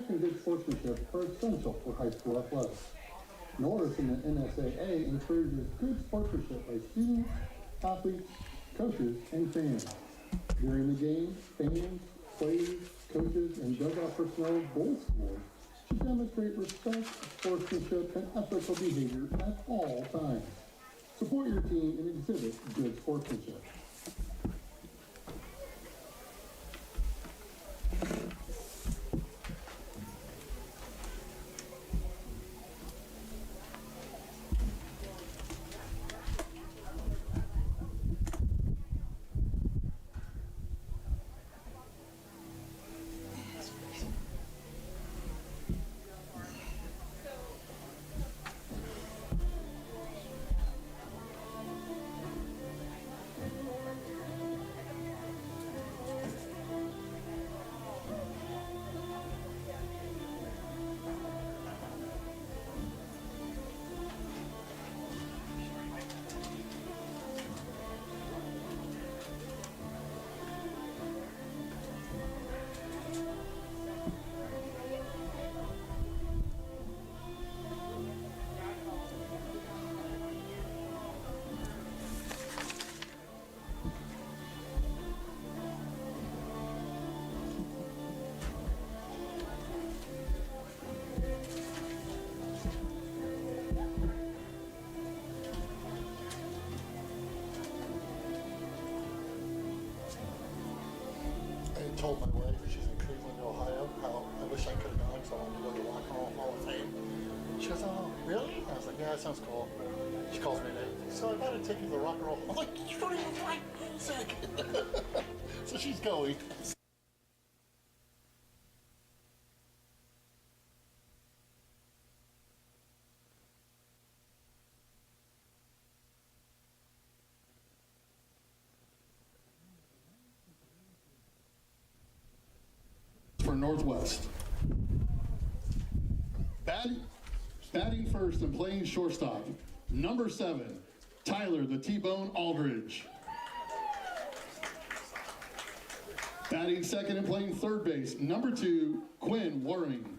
Respect and good sportsmanship are essential for high school athletics. Norris and the NSAA encourages good sportsmanship by students, athletes, coaches, and fans. During the game, fans, players, coaches, and dugout personnel of both schools should demonstrate respect, sportsmanship, and ethical behavior at all times. Support your team and exhibit good sportsmanship. I told my wife, she's in Cleveland, Ohio, how I wish I could have gone because I wanted to go to the Rock and Roll Hall of Fame. She goes, oh, really? I was like, yeah, that sounds cool. She calls me today. So I got to take you to the Rock and Roll. I'm like, you don't even like music. So she's going. For Northwest. Batting first and playing shortstop, number 7, Tyler the T-Bone Aldridge. Batting second and playing third base, number 2, Quinn Waring.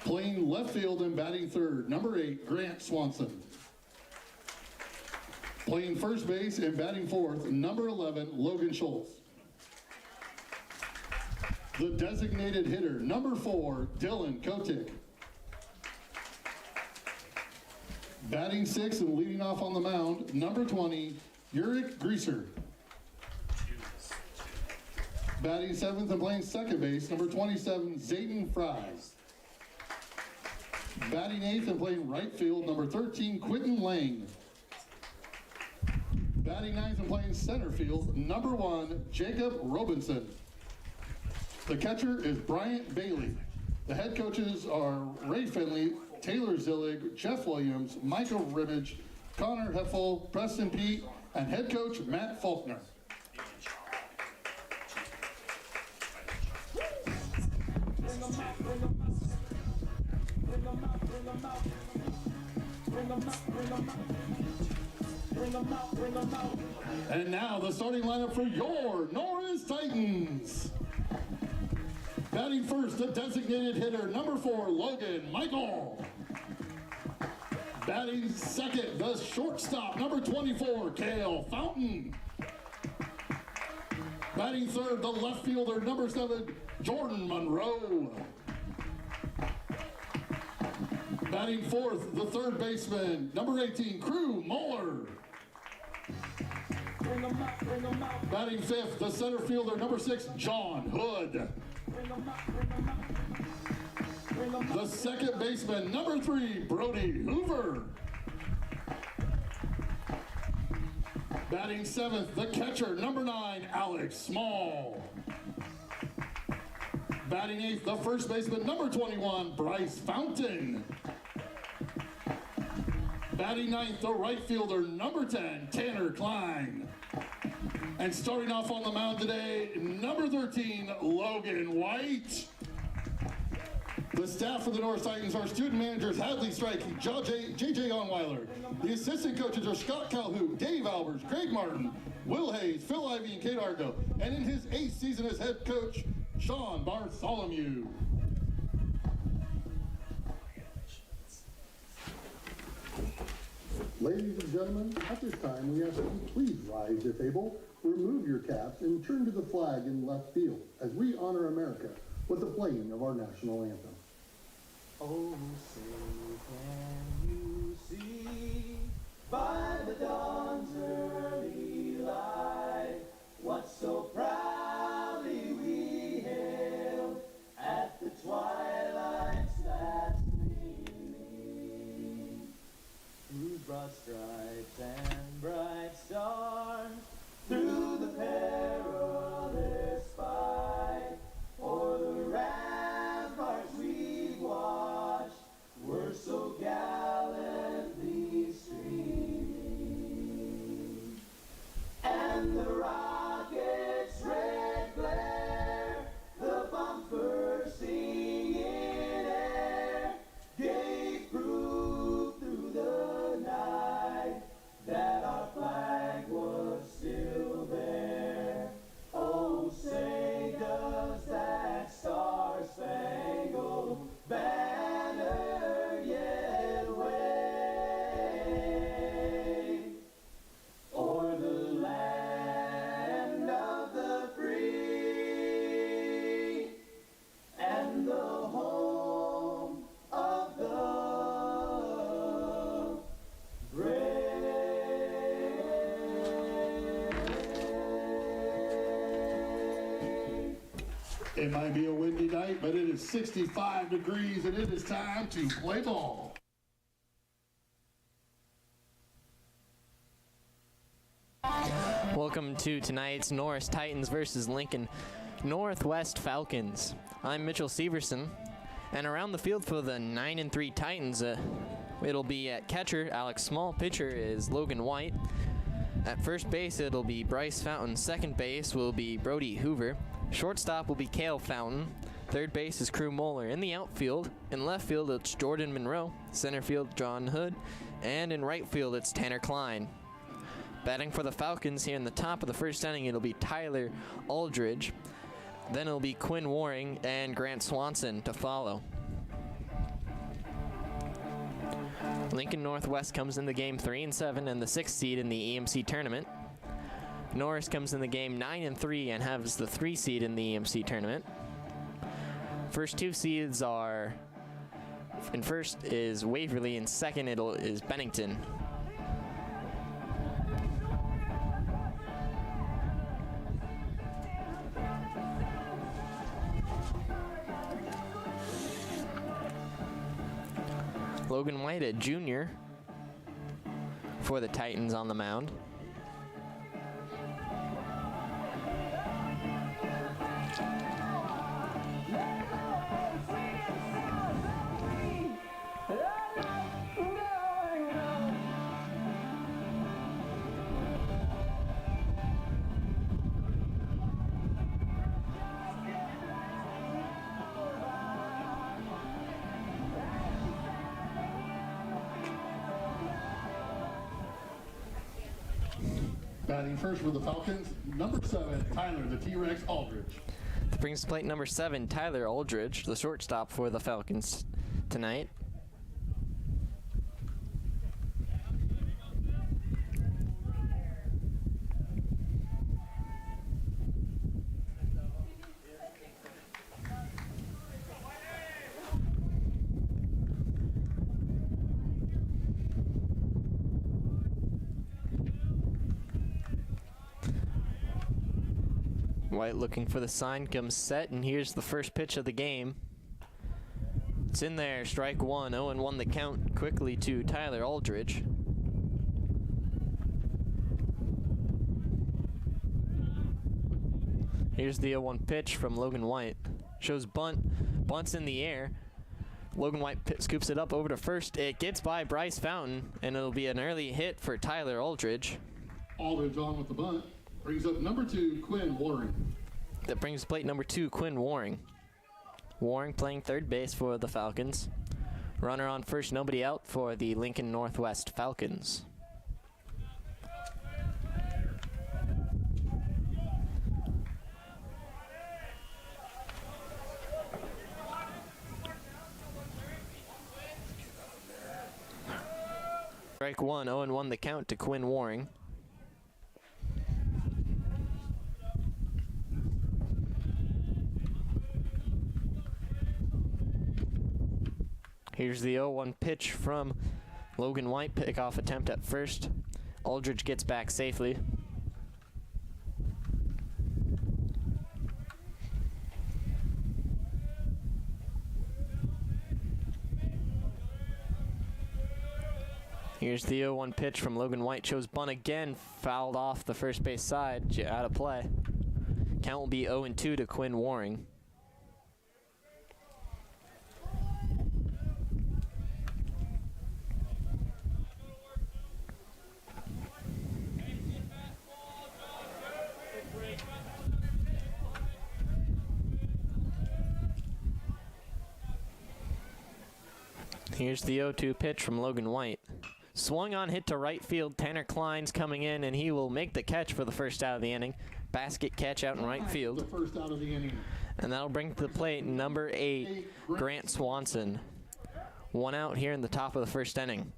Playing left field and batting third, number 8, Grant Swanson. Playing first base and batting fourth, number 11, Logan Schultz. The designated hitter, number 4, Dylan Kotick. Batting sixth and leading off on the mound, number 20, Uric Greaser. Batting seventh and playing second base, number 27, Zaden Fry. Batting eighth and playing right field, number 13, Quentin Lang. Batting ninth and playing center field, number 1, Jacob Robinson. The catcher is Bryant Bailey. The head coaches are Ray Finley, Taylor Zillig, Jeff Williams, Michael Rimmage, Connor Heffel, Preston Pete, and head coach Matt Faulkner. And now the starting lineup for your Norris Titans. Batting first, the designated hitter, number 4, Logan Michael. Batting second, the shortstop, number 24, Kale Fountain. Batting third, the left fielder, number 7, Jordan Monroe. Batting fourth, the third baseman, number 18, Crew Mohler. Batting fifth, the center fielder, number 6, John Hood. The second baseman, number 3, Brody Hoover. Batting seventh, the catcher, number 9, Alex Small. Batting eighth, the first baseman, number 21, Bryce Fountain. Batting ninth, the right fielder, number 10, Tanner Klein. And starting off on the mound today, number 13, Logan White. The staff for the Norris Titans are student managers Hadley Strike, J.J. Onweiler. The assistant coaches are Scott Calhoun, Dave Albers, Craig Martin, Will Hayes, Phil Ivey, and Kate Argo. And in his 8th season as head coach, Sean Bartholomew. Ladies and gentlemen, at this time we ask that you please rise if able, remove your caps, and turn to the flag in left field as we honor America with the playing of our national anthem. Oh, say can you see by the dawn's early light what so proudly we hailed at the twilight's last gleaming, through broad stripes and bright stars, through the perilous fight, o'er the ramparts we watched were so gallantly streaming, and the rocket's red glare, the bumpers singing in air, gave proof through the night that our flag was still there. Oh, say does that star-spangled banner yet wave o'er the land of the free and the home of the brave. It might be a windy night, but it is 65 degrees and it is time to play ball. Welcome to tonight's Norris Titans versus Lincoln Northwest Falcons. I'm Mitchell Severson, and around the field for the 9-3 Titans, it'll be at catcher Alex Small, pitcher is Logan White. At first base, it'll be Bryce Fountain. Second base will be Brody Hoover. Shortstop will be Kale Fountain. Third base is Crew Mohler. In the outfield, in left field, it's Jordan Monroe. Center field, John Hood. And in right field, it's Tanner Klein. Batting for the Falcons here in the top of the first inning, it'll be Tyler Aldridge. Then it'll be Quinn Waring and Grant Swanson to follow. Lincoln Northwest comes in the game 3-7 and the 6th seed in the EMC tournament. Norris comes in the game 9-3 and has the 3 seed in the EMC tournament. First two seeds are, in first is Waverly, and second is Bennington. Logan White, a junior for the Titans on the mound. Batting first for the Falcons, number 7, Tyler the T-Rex Aldridge. That brings plate number 7, Tyler Aldridge, the shortstop for the Falcons tonight. White looking for the sign, comes set, and here's the first pitch of the game. It's in there, strike one, 0-1 the count quickly to Tyler Aldridge. Here's the 0-1 pitch from Logan White. Shows bunts in the air. Logan White scoops it up over to first. It gets by Bryce Fountain, and it'll be an early hit for Tyler Aldridge. Aldridge on with the bunt. Brings up number 2, Quinn Waring. That brings plate number 2, Quinn Waring. Waring playing third base for the Falcons. Runner on first, nobody out for the Lincoln Northwest Falcons. Strike one, 0-1 the count to Quinn Waring. Here's the 0-1 pitch from Logan White, pickoff attempt at first. Aldridge gets back safely. Here's the 0-1 pitch from Logan White. Shows bunt again, fouled off the first base side, out of play. Count will be 0-2 to Quinn Waring. Here's the 0-2 pitch from Logan White. Swung on, hit to right field. Tanner Klein's coming in, and he will make the catch for the first out of the inning. Basket catch out in right field. The first out of the inning. And that'll bring to the plate number 8, Grant Swanson. One out here in the top of the first inning.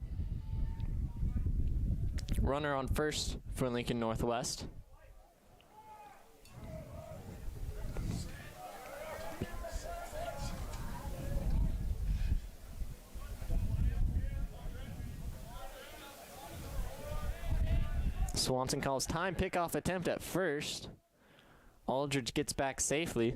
Runner on first for Lincoln Northwest. Swanson calls time, pickoff attempt at first. Aldridge gets back safely.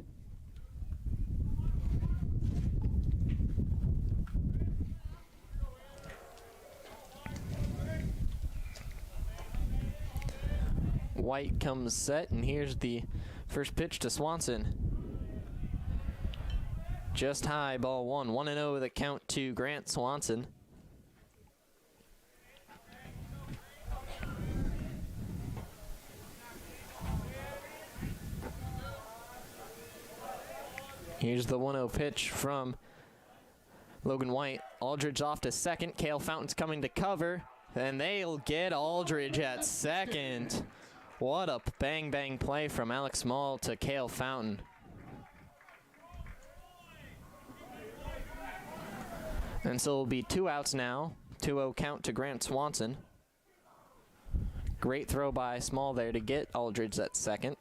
White comes set, and here's the first pitch to Swanson. Just high, ball one. 1-0 the count to Grant Swanson. Here's the 1-0 pitch from Logan White. Aldridge off to second. Kale Fountain's coming to cover. And they'll get Aldridge at second. What a bang-bang play from Alex Small to Kale Fountain. And so it'll be 2 outs now. 2-0 count to Grant Swanson. Great throw by Small there to get Aldridge at second.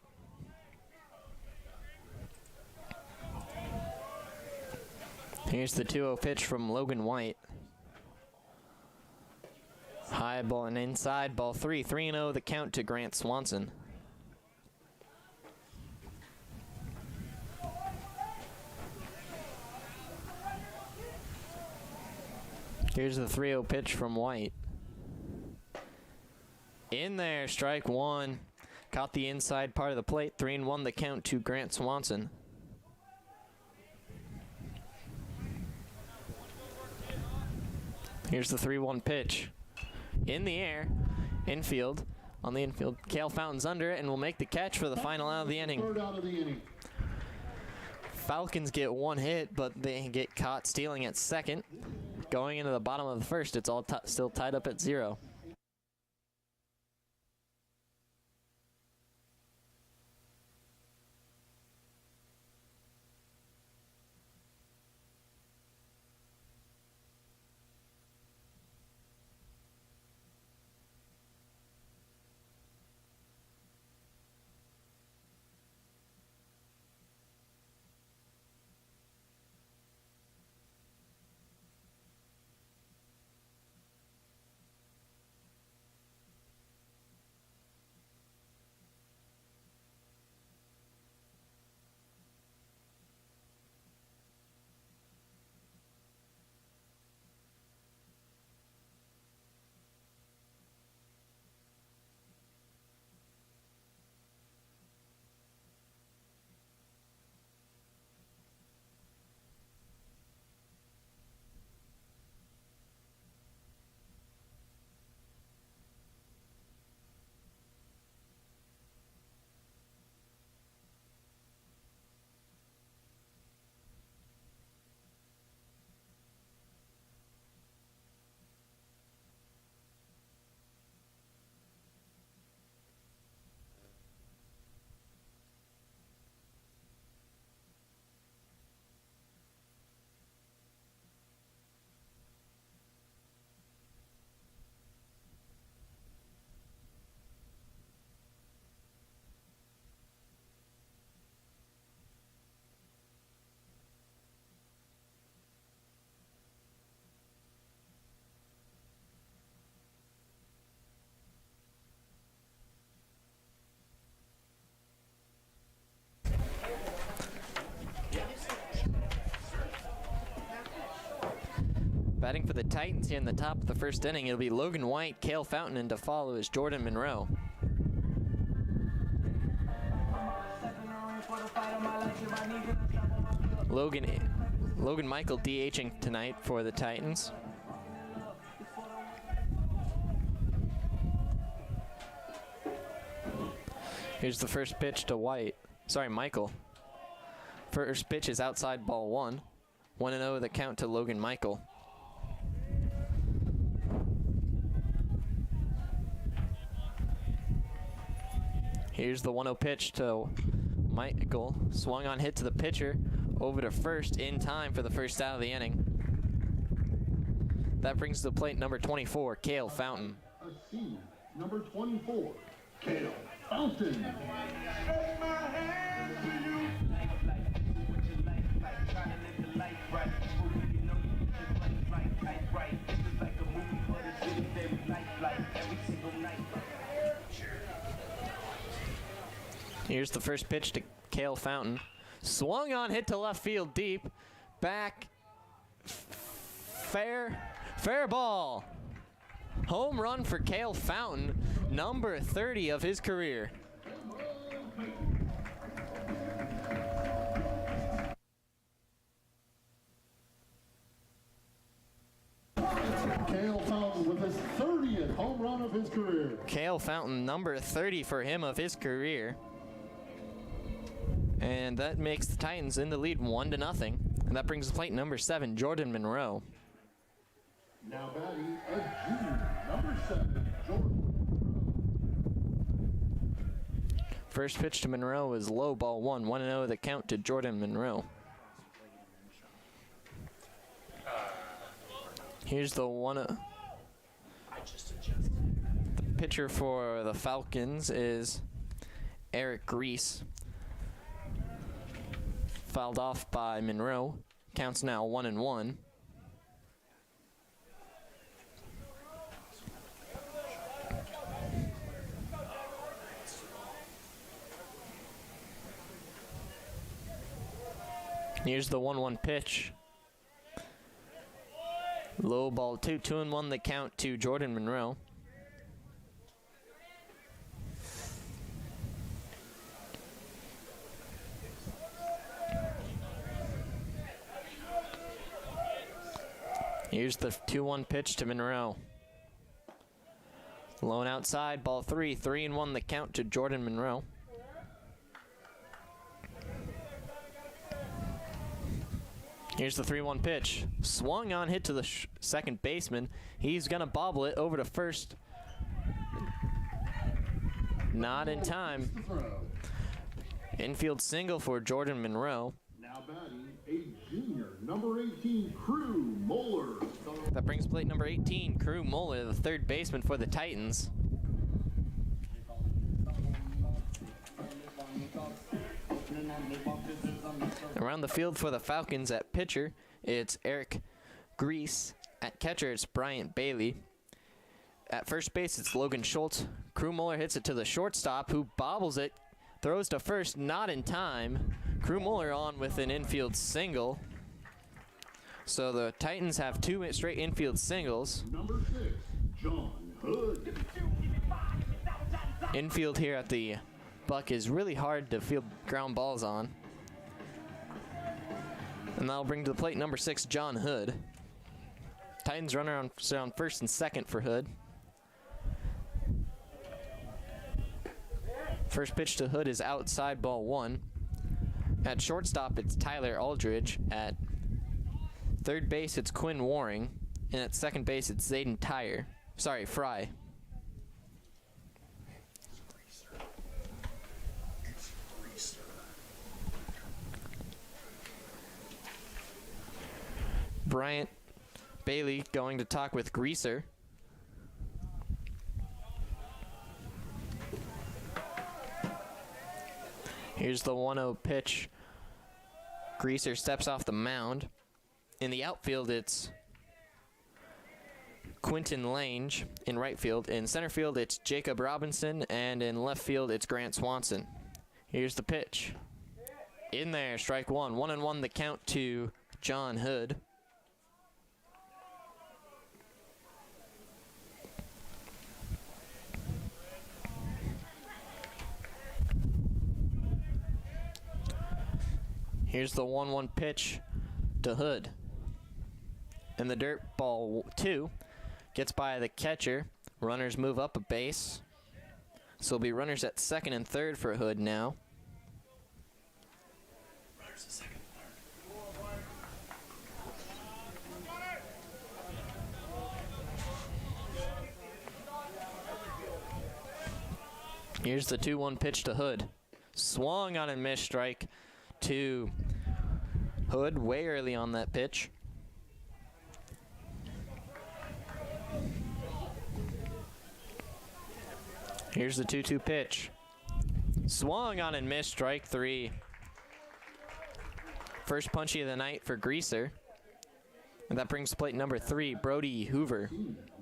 Here's the 2-0 pitch from Logan White. High ball and inside, ball 3. 3-0 the count to Grant Swanson. Here's the 3-0 pitch from White. In there, strike one. Caught the inside part of the plate. 3-1 the count to Grant Swanson. Here's the 3-1 pitch. In the air, infield, on the infield. Kale Fountain's under it and will make the catch for the final out of the inning. Third out of the inning. Falcons get one hit, but they get caught stealing at second. Going into the bottom of the first, it's all still tied up at 0. the Titans here in the top of the first inning. It'll be Logan White, Kale Fountain, and to follow is Jordan Monroe. Logan Michael DHing tonight for the Titans. Here's the first pitch to Michael. First pitch is outside, ball 1. 1-0 the count to Logan Michael. Here's the 1-0 pitch to Michael. Swung on, hit to the pitcher. Over to first in time for the first out of the inning. That brings to the plate number 24, Kale Fountain. A senior, number 24, Kale Fountain. Here's the first pitch to Kale Fountain. Swung on, hit to left field deep. Back. Fair ball. Home run for Kale Fountain, number 30 of his career. Kale Fountain with his 30th home run of his career. Kale Fountain, number 30 for him of his career. And that makes the Titans in the lead 1-0. And that brings the plate number 7, Jordan Monroe. Now batting a junior, number 7, Jordan. First pitch to Monroe is low, ball 1. 1-0 the count to Jordan Monroe. Here's the the pitcher for the Falcons is Eric Grease. Fouled off by Monroe. Counts now 1-1. Here's the 1-1 pitch. Low ball 2, 2-1 the count to Jordan Monroe. Here's the 2-1 pitch to Monroe. Low and outside, ball 3, 3-1 the count to Jordan Monroe. Here's the 3-1 pitch. Swung on, hit to the second baseman. He's going to bobble it over to first. Not in time. Infield single for Jordan Monroe. Now batting a junior, number 18, Crew Mohler. That brings plate number 18, Crew Mohler, the third baseman for the Titans. Around the field for the Falcons at pitcher, it's Eric Grease. At catcher, it's Bryant Bailey. At first base, it's Logan Schultz. Crew Mohler hits it to the shortstop, who bobbles it, throws to first, not in time. Crew Mohler on with an infield single. So the Titans have 2 straight infield singles. Number 6, John Hood. Infield here at the Buck is really hard to field ground balls on. And that'll bring to the plate number 6, John Hood. Titans runner on first and second for Hood. First pitch to Hood is outside, ball 1. At shortstop, it's Tyler Aldridge. At third base, it's Quinn Waring. And at second base, it's Zaden Fry. Bryant Bailey going to talk with Greaser. Here's the 1-0 pitch. Greaser steps off the mound. In the outfield, it's Quentin Lange. In right field. In center field, it's Jacob Robinson. And in left field, it's Grant Swanson. Here's the pitch. In there, strike 1. 1-1 the count to John Hood. Here's the 1-1 pitch to Hood. And the dirt ball 2 gets by the catcher. Runners move up a base. So it'll be runners at second and third for Hood now. Here's the 2-1 pitch to Hood. Swung on and missed, strike to Hood way early on that pitch. Here's the 2-2 pitch. Swung on and missed, strike 3. First punchy of the night for Greaser. And that brings plate number 3, Brody Hoover.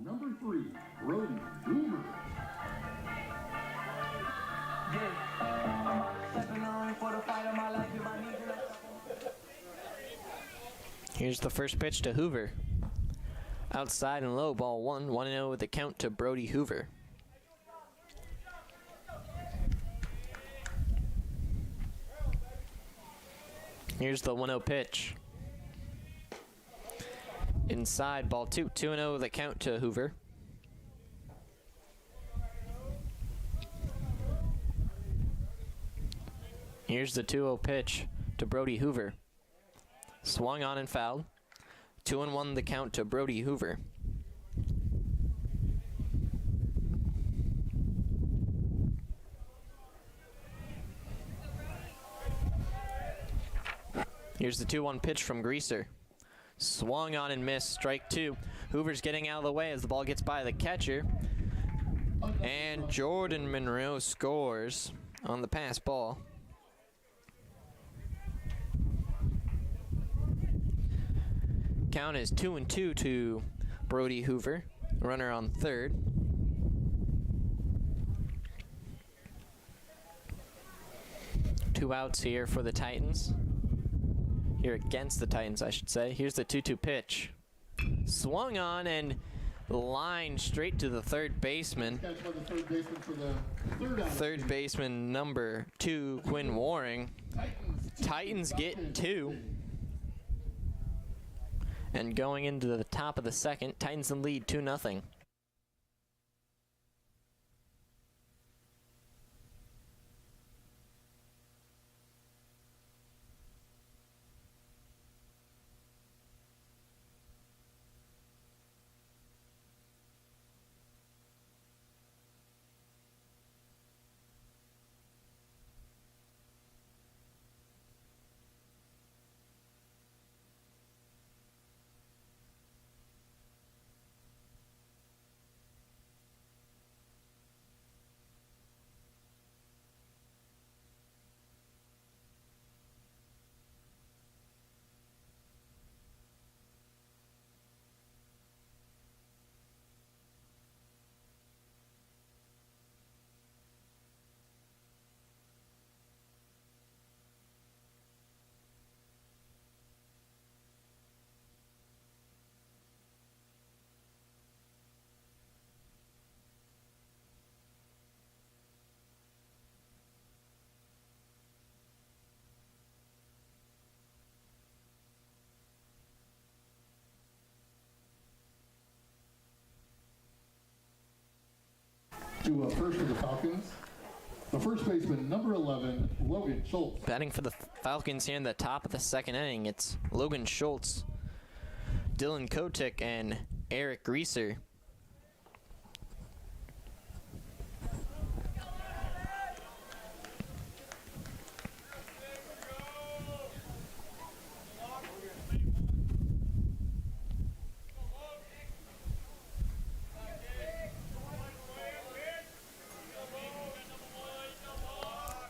Number 3, Brody Hoover. Here's the first pitch to Hoover. Outside and low, ball 1. 1-0 with the count to Brody Hoover. Here's the 1-0 pitch. Inside, ball 2. 2-0 with the count to Hoover. Here's the 2-0 pitch to Brody Hoover. Swung on and fouled. 2-1 the count to Brody Hoover. Here's the 2-1 pitch from Greaser. Swung on and missed, strike 2. Hoover's getting out of the way as the ball gets by the catcher. And Jordan Monroe scores on the pass ball. Count is 2-2 to Brody Hoover. Runner on third. Two outs here for the Titans. Here against the Titans, I should say. Here's the 2-2 pitch. Swung on and lined straight to the third baseman. Catch by the third baseman for the third out. Third baseman number 2, Quinn Waring. Titans get 2. And going into the top of the second, Titans in lead 2-0. To first for the Falcons, the first baseman, number 11, Logan Schultz. Batting for the Falcons here in the top of the second inning, it's Logan Schultz, Dylan Kotick, and Eric Greaser.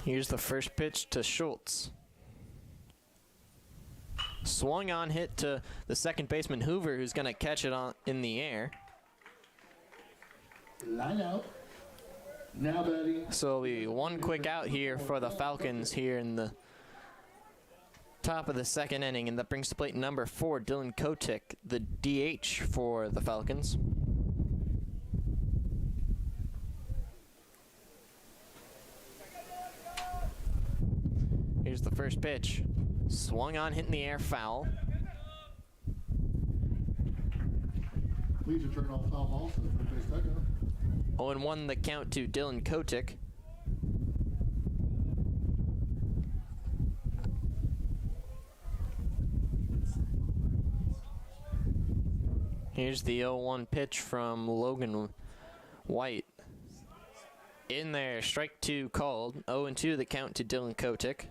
Here's the first pitch to Schultz. Swung on, hit to the second baseman Hoover, who's going to catch it in the air. Line out. Now batting. So it'll be one quick out here for the Falcons here in the top of the second inning, and that brings to plate number 4, Dylan Kotick, the DH for the Falcons. Here's the first pitch. Swung on, hit in the air, foul. Please return all foul balls to the third base dugout. 0-1 the count to Dylan Kotick. Here's the 0-1 pitch from Logan White. In there, strike 2 called. 0-2 the count to Dylan Kotick.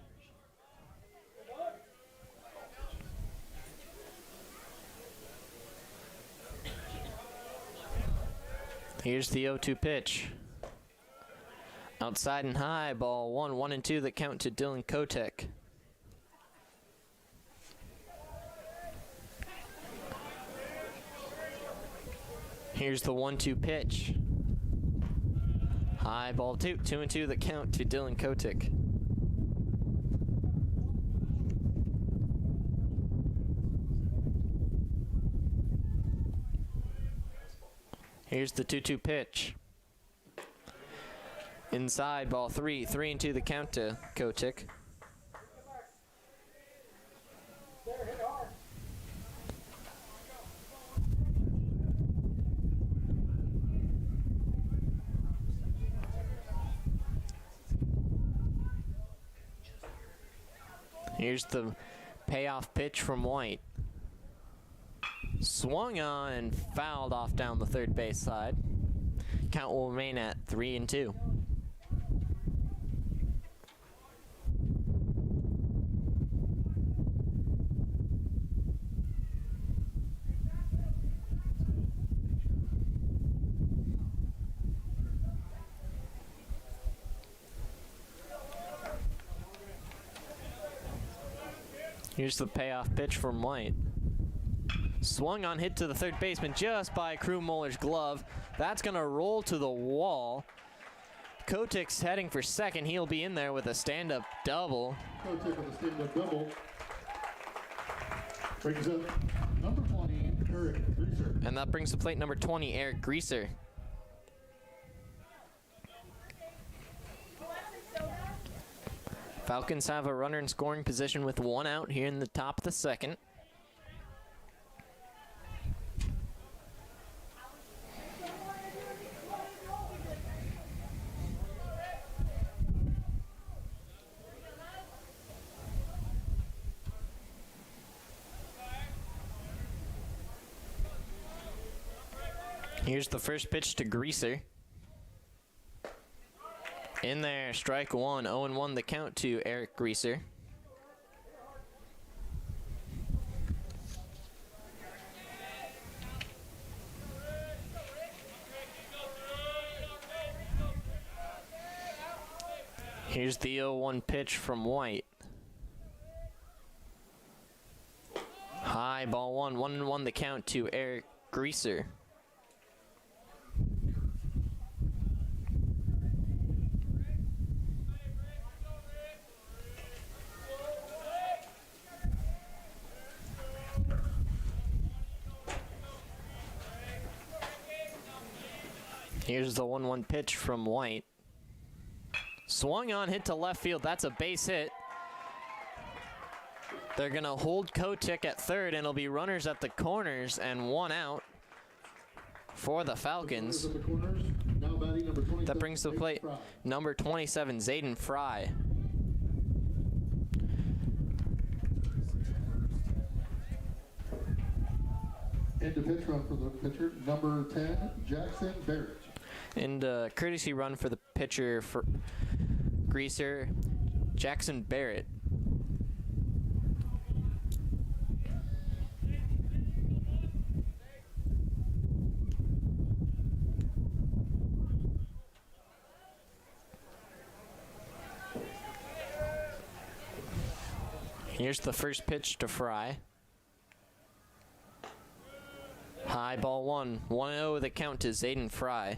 Here's the 0-2 pitch. Outside and high, ball 1, 1-2 the count to Dylan Kotick. Here's the 1-2 pitch. High, ball 2, 2-2 the count to Dylan Kotick. Here's the 2-2 pitch. Inside, ball 3, 3-2 the count to Kotick. Here's the payoff pitch from White. Swung on and fouled off down the third base side. Count will remain at 3-2. Here's the payoff pitch from White. Swung on, hit to the third baseman just by Crew Mohler's glove. That's going to roll to the wall. Kotick's heading for second. He'll be in there with a stand-up double. Kotick with a stand-up double. Brings up number 20, Eric Greaser. And that brings to plate number 20, Eric Greaser. Falcons have a runner in scoring position with 1 out here in the top of the second. Here's the first pitch to Greaser. In there, strike 1, 0-1 the count to Eric Greaser. Here's the 0-1 pitch from White. High, ball 1, 1-1 the count to Eric Greaser. Here's the 1-1 pitch from White. Swung on, hit to left field. That's a base hit. They're going to hold Kotick at third, and it'll be runners at the corners and 1 out for the Falcons. That brings to the plate number 27, Zaden Fry. And the pitch run for the pitcher, number 10, Jackson Barrett. And courtesy run for the pitcher for Greaser, Jackson Barrett. Here's the first pitch to Fry. High, ball 1, 1-0 the count to Zaden Fry.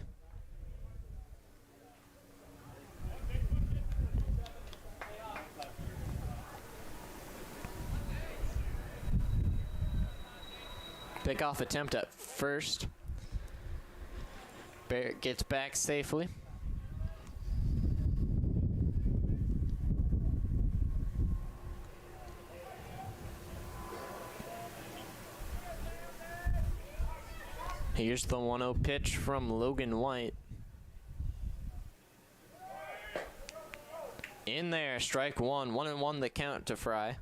Pickoff attempt at first. Barrett gets back safely. Here's the 1-0 pitch from Logan White. In there, strike one. 1-1 the count to Fry.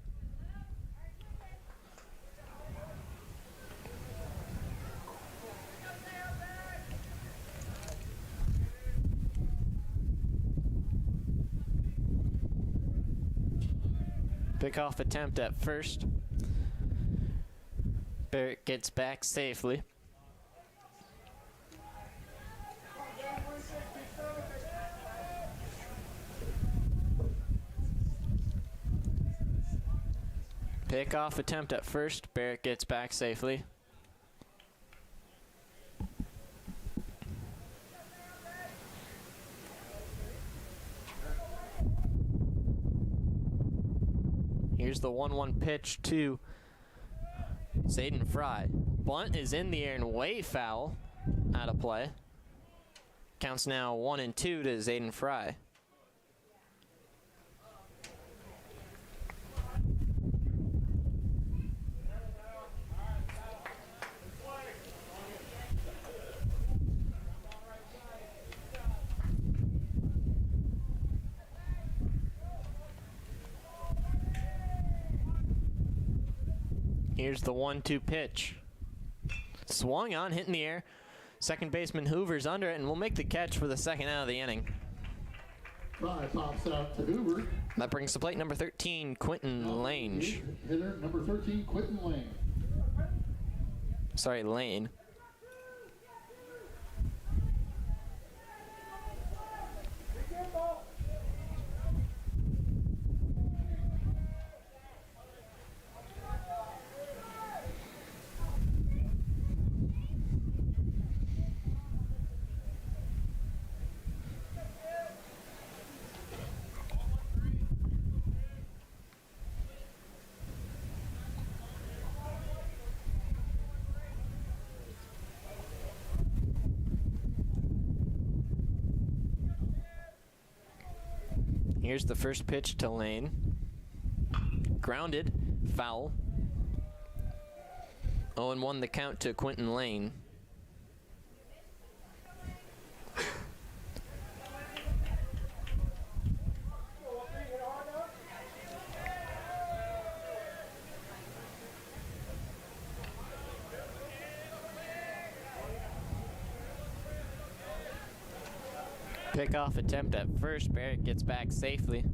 Pickoff attempt at first. Barrett gets back safely. Pickoff attempt at first. Barrett gets back safely. Here's the 1-1 pitch to Zaden Fry. Bunt is in the air and way foul. Out of play. Counts now 1-2 to Zaden Fry. Here's the 1-2 pitch. Swung on, hit in the air. Second baseman Hoover's under it and will make the catch for the second out of the inning. Fry pops out to Hoover. That brings to plate number 13, Quentin Lange. Hitter number 13, Quentin Lane. Sorry, Lane. Here's the first pitch to Lane. Grounded, foul. 0-1 the count to Quentin Lane. Pickoff attempt at first. Barrett gets back safely.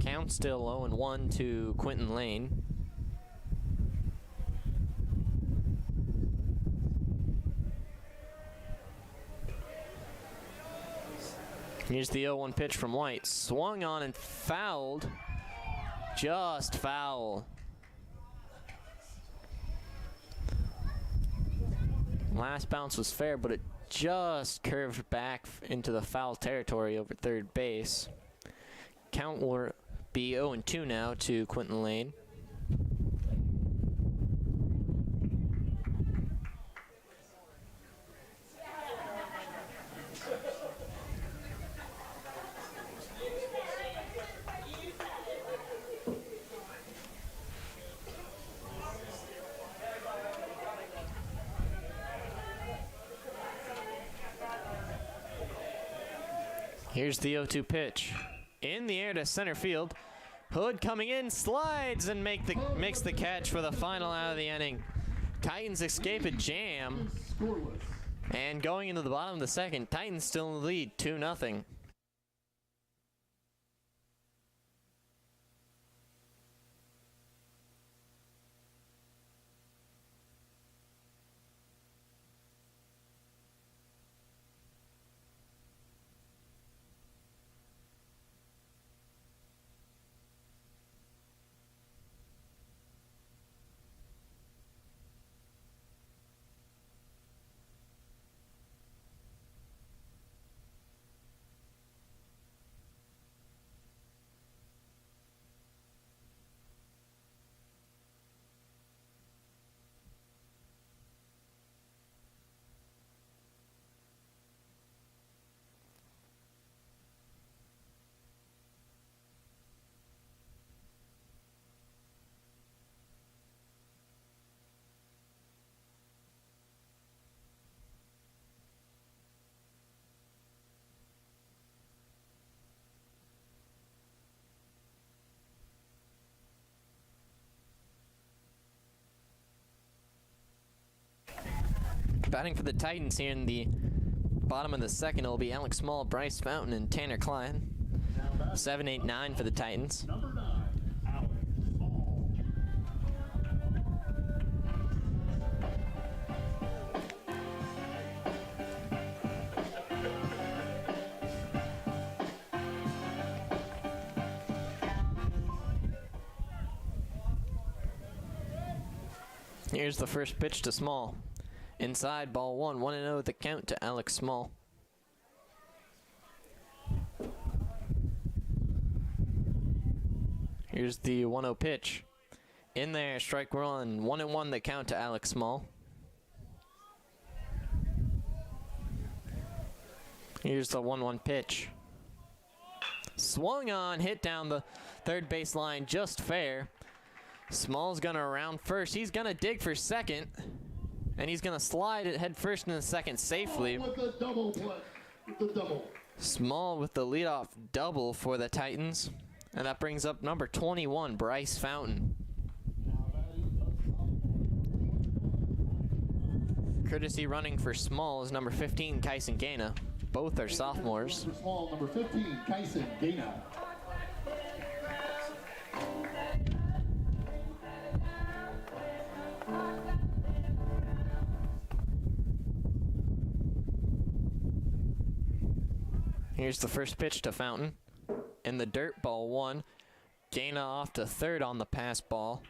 Count still 0-1 to Quentin Lane. Here's the 0-1 pitch from White. Swung on and fouled. Just foul. Last bounce was fair, but it just curved back into the foul territory over third base. Count will be 0-2 now to Quentin Lane. Here's the 0-2 pitch. In the air to center field. Hood coming in, slides and makes the catch for the final out of the inning. Titans escape a jam. And going into the bottom of the second, Titans still in the lead, 2-0. Batting for the Titans here in the bottom of the second, it'll be Alex Small, Bryce Fountain, and Tanner Klein. 7, 8, 9 for the Titans. Number 9, Alex Small. Here's the first pitch to Small. Inside, ball 1, 1-0 the count to Alex Small. Here's the 1-0 pitch. In there, strike 1, 1-1 the count to Alex Small. Here's the 1-1 pitch. Swung on, hit down the third base line, just fair. Small's gonna round first. He's gonna dig for second. And he's gonna slide it head first into second safely. With the double play. With the double. Small with the leadoff double for the Titans. And that brings up number 21, Bryce Fountain. Courtesy running for Small is number 15, Kyson Gaina. Both are sophomores. For Small, number 15, Kyson Gaina. Here's the first pitch to Fountain. In the dirt, ball 1. Gaina off to third on the pass ball.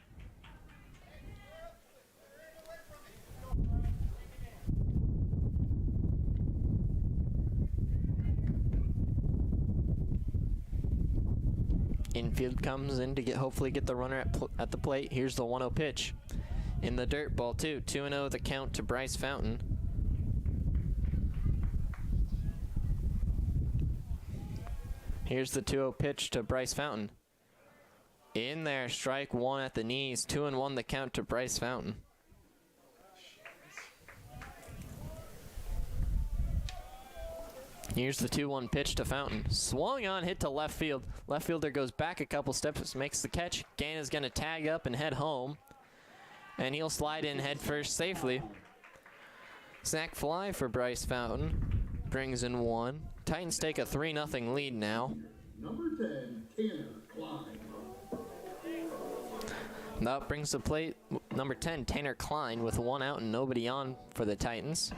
Infield comes in to hopefully get the runner at the plate. Here's the 1-0 pitch. In the dirt, ball 2. 2-0 the count to Bryce Fountain. Here's the 2-0 pitch to Bryce Fountain. In there, strike 1 at the knees. 2-1 the count to Bryce Fountain. Here's the 2-1 pitch to Fountain. Swung on, hit to left field. Left fielder goes back a couple steps, makes the catch. Gaina's going to tag up and head home. And he'll slide in head first safely. Sac fly for Bryce Fountain. Brings in 1. Titans take a 3-0 lead now. Number 10, Tanner Klein. That brings the plate number 10, Tanner Klein, with 1 out and nobody on for the Titans.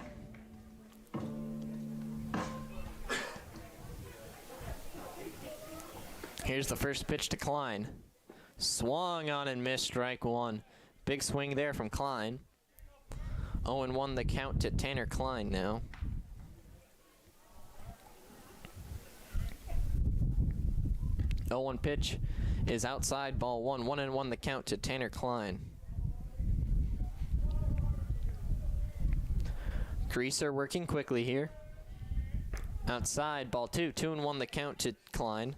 Here's the first pitch to Klein. Swung on and missed, strike 1. Big swing there from Klein. 0-1 the count to Tanner Klein now. The 0-1 pitch is outside, ball 1. 1-1 the count to Tanner Klein. Greaser working quickly here. Outside, ball 2. 2-1 the count to Klein.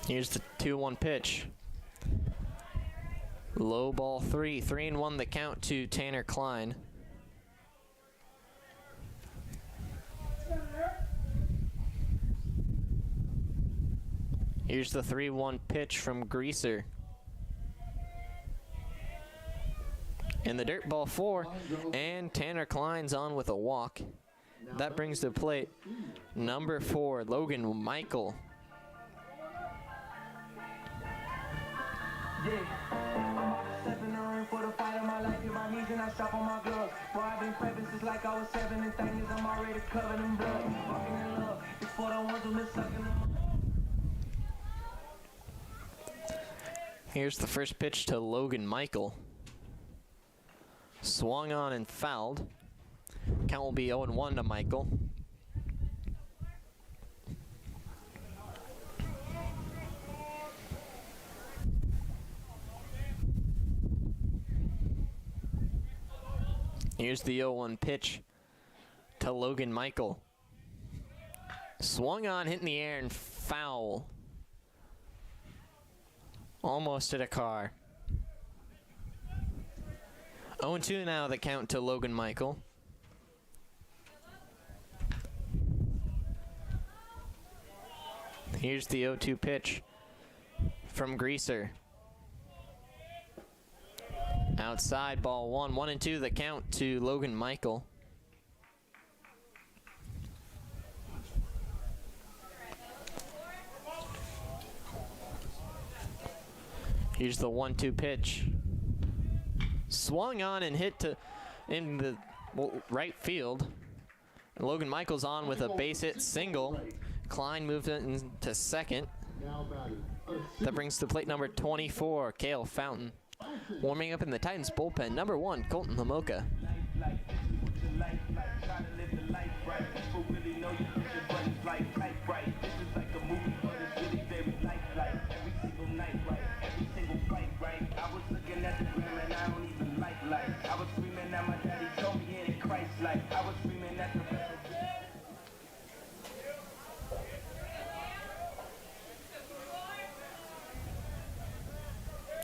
Here's the 2-1 pitch. Low ball 3. 3-1 the count to Tanner Klein. Here's the 3-1 pitch from Greaser. In the dirt, ball 4, and Tanner Klein's on with a walk. That brings to plate number 4, Logan Michael. Stepping the ring for the fight of my life, hit my knees and I strap on my gloves. Boy, I've been prepping since like I was 7, and thing is I'm already covered in blood. Walking in love, it's for the ones who been sucking them. Here's the first pitch to Logan Michael. Swung on and fouled. Count will be 0-1 to Michael. Here's the 0-1 pitch to Logan Michael. Swung on, hit in the air, and foul. Almost hit a car. 0-2 now the count to Logan Michael. Here's the 0-2 pitch from Greaser. Outside, ball 1, 1-2 the count to Logan Michael. Here's the 1-2 pitch. Swung on and hit in the right field. And Logan Michael's on with a base hit single. Klein moved it into second. That brings to plate number 24, Kale Fountain. Warming up in the Titans bullpen, number 1, Colton Lamoka.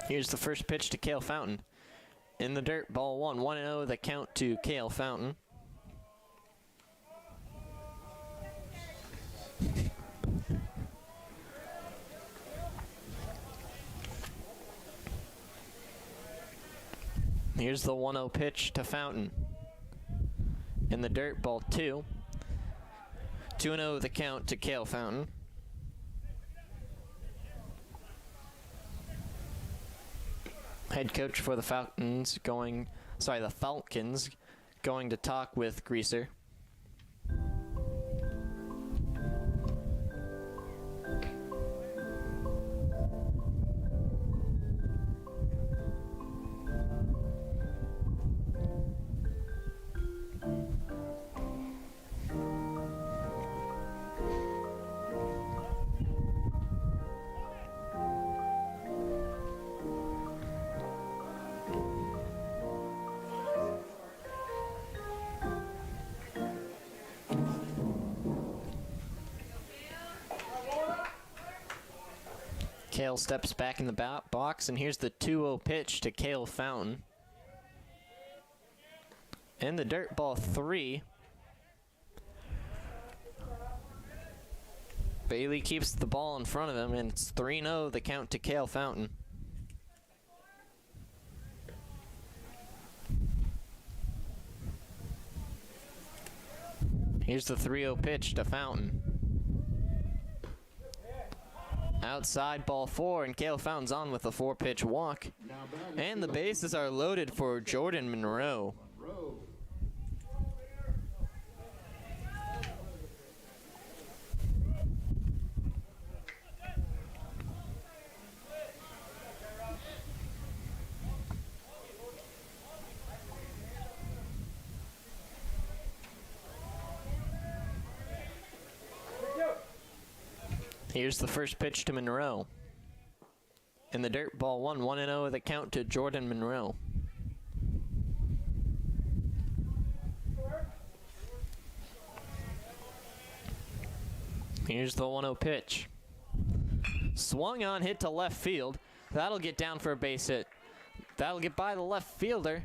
Here's the first pitch to Kale Fountain. In the dirt, ball 1, 1-0 the count to Kale Fountain. Here's the 1-0 pitch to Fountain. In the dirt, ball 2. 2-0 the count to Kale Fountain. Head coach for the Falcons going to talk with Greaser. Kale steps back in the box, and here's the 2-0 pitch to Kale Fountain. In the dirt, ball 3. Bailey keeps the ball in front of him, and it's 3-0 the count to Kale Fountain. Here's the 3-0 pitch to Fountain. Outside, ball 4, and Kale Fountain's on with a 4-pitch walk. And the bases are loaded for Jordan Monroe. Here's the first pitch to Monroe. In the dirt, ball 1, 1-0 the count to Jordan Monroe. Here's the 1-0 pitch. Swung on, hit to left field. That'll get down for a base hit. That'll get by the left fielder.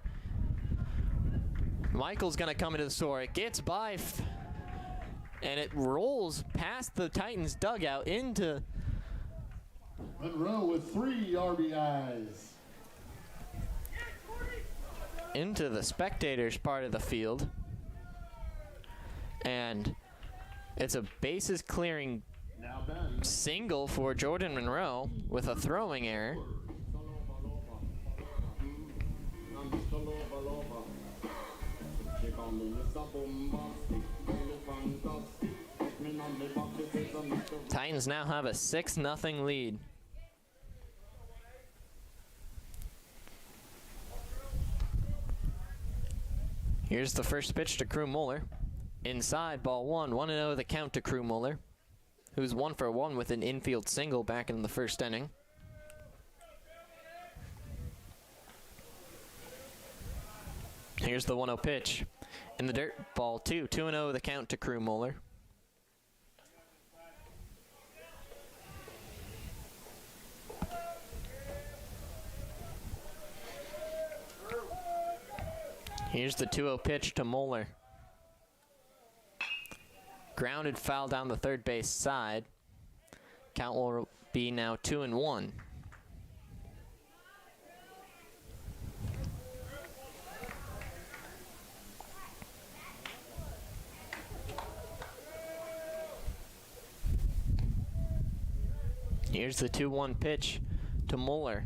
Michael's going to come into the store. It gets by, and it rolls past the Titans dugout into Monroe with 3 RBIs. Into the spectators part of the field. And it's a bases clearing single for Jordan Monroe with a throwing error. Titans now have a 6-0 lead. Here's the first pitch to Crew Mohler. Inside, ball 1, 1-0 the count to Crew Mohler, who's 1 for 1 with an infield single back in the first inning. Here's the 1-0 pitch. In the dirt, ball 2, 2-0 the count to Crew Mohler. Here's the 2-0 pitch to Mohler. Grounded foul down the third base side. Count will be now 2-1. Here's the 2-1 pitch to Mohler.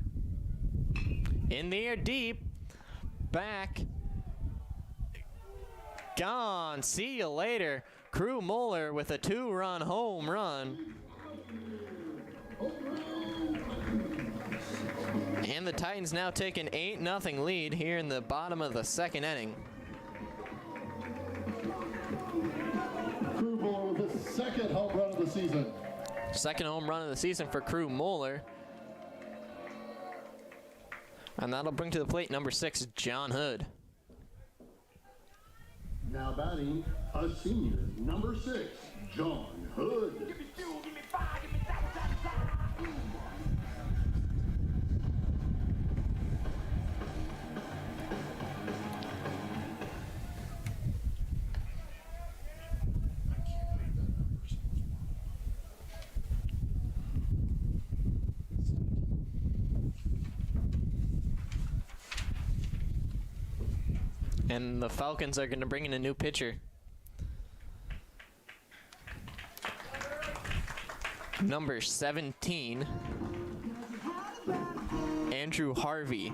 In the air deep. Back. Gone. See you later. Crew Mohler with a 2-run home run. And the Titans now take an 8-0 lead here in the bottom of the second inning. Crew Mohler with his second home run of the season. Second home run of the season for Crew Mohler. And that'll bring to the plate number 6, John Hood. Now batting, a senior, number 6, John Hood. And the Falcons are going to bring in a new pitcher. Number 17, Andrew Harvey.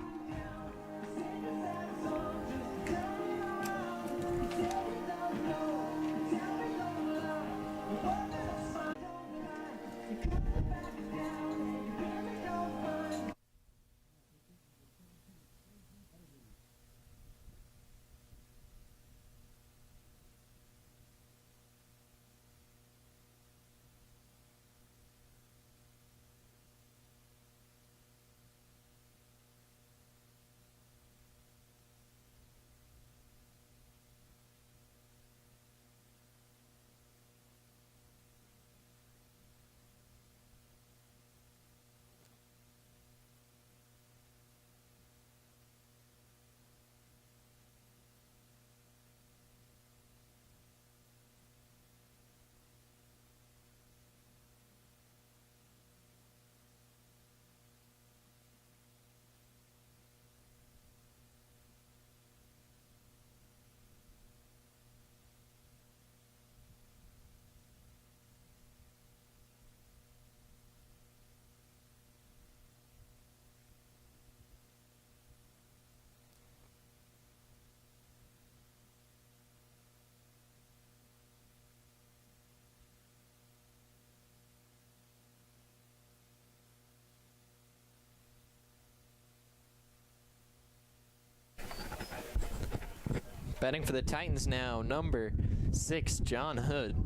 Batting for the Titans now, number 6, John Hood.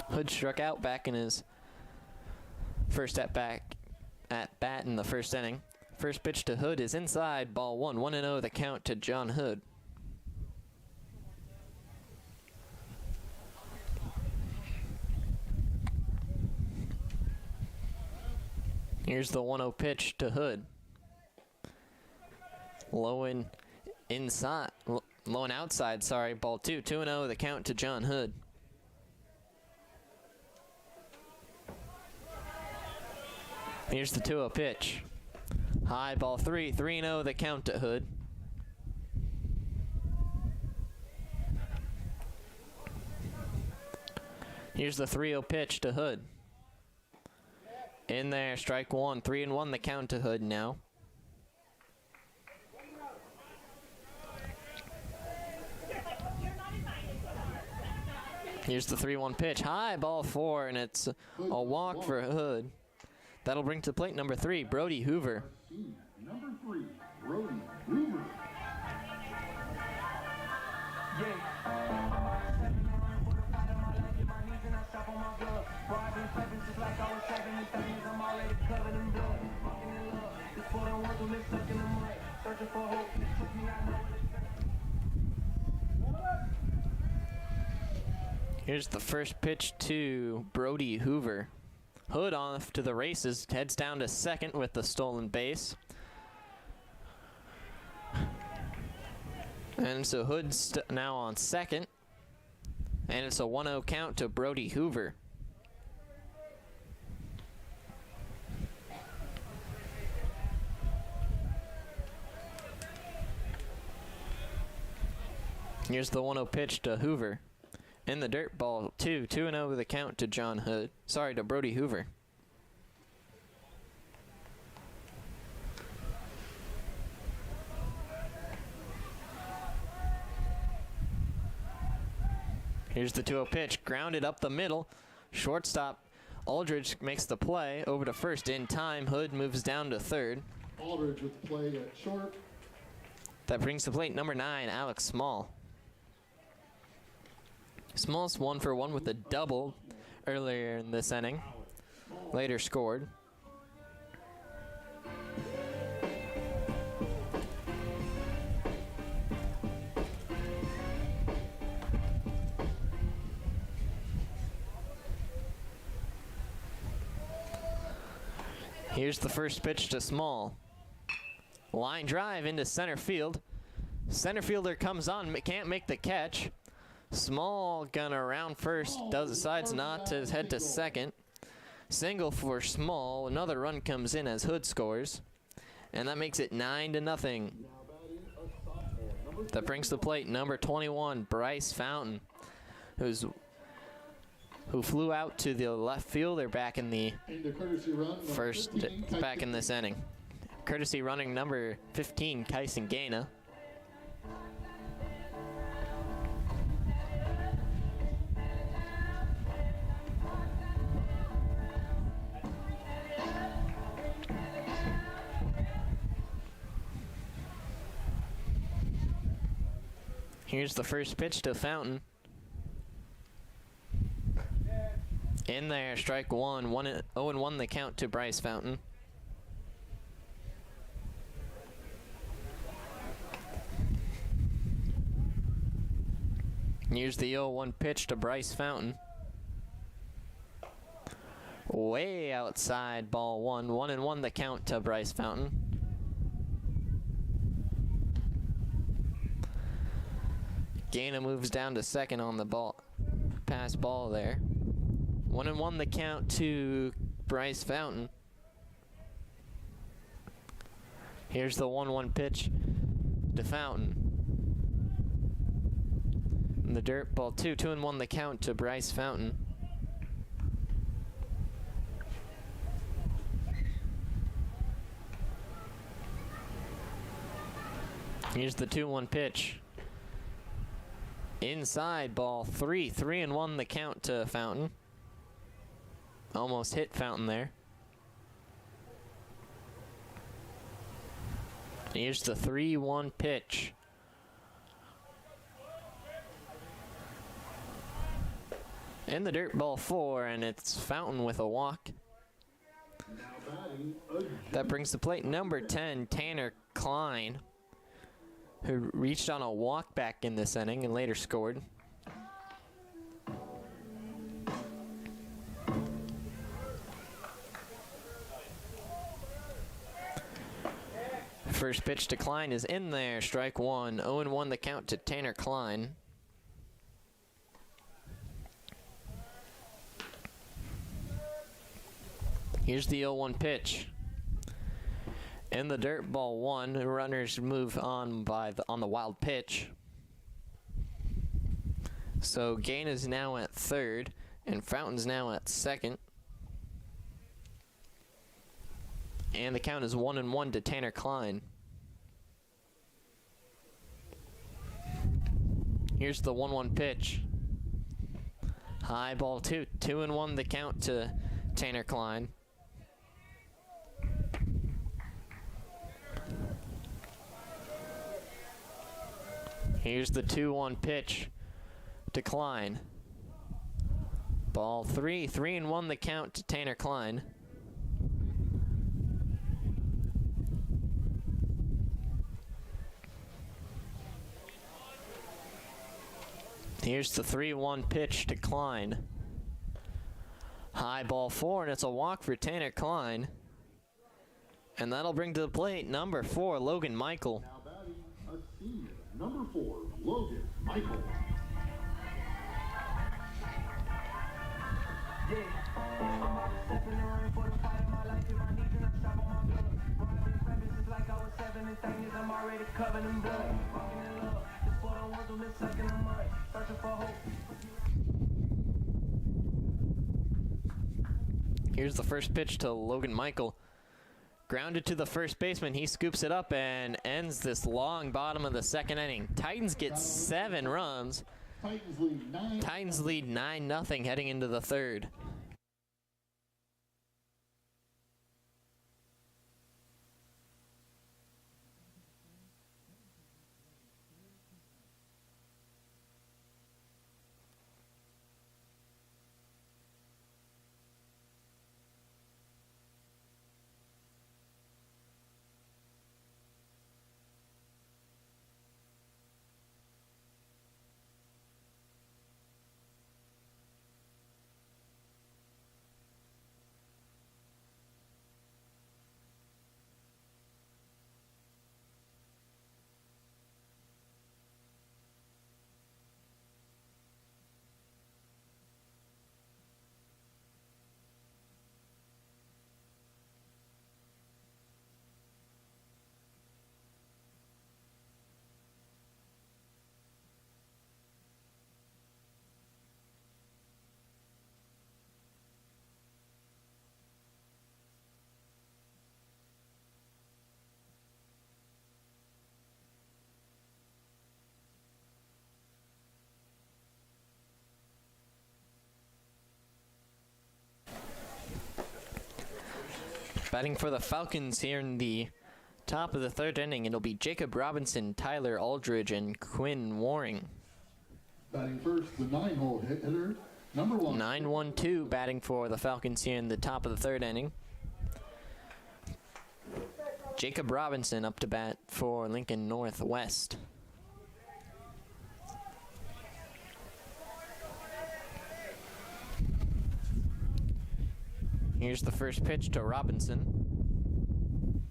Hood struck out back in his first at bat in the first inning. First pitch to Hood is inside, ball 1. 1-0 the count to John Hood. Here's the 1-0 pitch to Hood. Low and outside, sorry, ball 2. 2-0 the count to John Hood. Here's the 2-0 pitch. High, ball 3. 3-0 the count to Hood. Here's the 3-0 pitch to Hood. In there, strike 1. 3-1 the count to Hood now. Here's the 3-1 pitch. High, ball 4, and it's a walk for Hood. That'll bring to the plate number 3, Brody Hoover. Number 3, Brody Hoover. Here's the first pitch to Brody Hoover. Hood off to the races, heads down to second with the stolen base. And so Hood's now on second. And it's a 1-0 count to Brody Hoover. Here's the 1-0 pitch to Hoover. In the dirt, ball 2. 2-0 with the count to John Hood. Sorry, to Brody Hoover. Here's the 2-0 pitch, grounded up the middle. Shortstop Aldridge makes the play over to first in time. Hood moves down to third. Aldridge with the play at short. That brings to plate number 9, Alex Small. Small's 1 for 1 with a double earlier in this inning. Later scored. Here's the first pitch to Small. Line drive into center field. Center fielder comes on, can't make the catch. Small gonna round first, decides not to head to second. Single for Small, another run comes in as Hood scores. And that makes it 9-0. That brings to plate number 21, Bryce Fountain, who flew out to the left fielder back in the first, back in this inning. Courtesy running number 15, Kyson Gaina. Here's the first pitch to Fountain. In there, strike 1. 0-1 the count to Bryce Fountain. Here's the 0-1 pitch to Bryce Fountain. Way outside, ball 1. 1-1 the count to Bryce Fountain. Gaina moves down to second on the ball. Pass ball there. 1-1 the count to Bryce Fountain. Here's the 1-1 pitch to Fountain. In the dirt, ball 2. 2-1 the count to Bryce Fountain. Here's the 2-1 pitch. Inside, ball 3. 3-1 the count to Fountain. Almost hit Fountain there. Here's the 3-1 pitch. In the dirt, ball 4, and it's Fountain with a walk. That brings the plate number 10, Tanner Klein, who reached on a walk back in this inning and later scored. First pitch to Klein is in there, strike 1. 0-1 the count to Tanner Klein. Here's the 0-1 pitch. In the dirt, ball 1. Runners move on on the wild pitch. So Gain is now at third, and Fountain's now at second. And the count is 1-1 to Tanner Klein. Here's the 1-1 pitch. High, ball 2. 2-1 the count to Tanner Klein. Here's the 2-1 pitch to Klein. Ball 3. 3-1 the count to Tanner Klein. Here's the 3-1 pitch to Klein. High, ball 4, and it's a walk for Tanner Klein. And that'll bring to the plate number 4, Logan Michael. Now batting, a senior, number 4, Logan Michael. been stuck in the mud, searching for hope. Here's the first pitch to Logan Michael. Grounded to the first baseman. He scoops it up and ends this long bottom of the second inning. Titans get 7 runs. Titans lead 9-0 heading into the third. Batting for the Falcons here in the top of the third inning, it'll be Jacob Robinson, Tyler Aldridge, and Quinn Waring. batting first, the 9-hole hitter, number 1. 9-1-2 batting for the Falcons here in the top of the third inning. Jacob Robinson up to bat for Lincoln Northwest. Here's the first pitch to Robinson.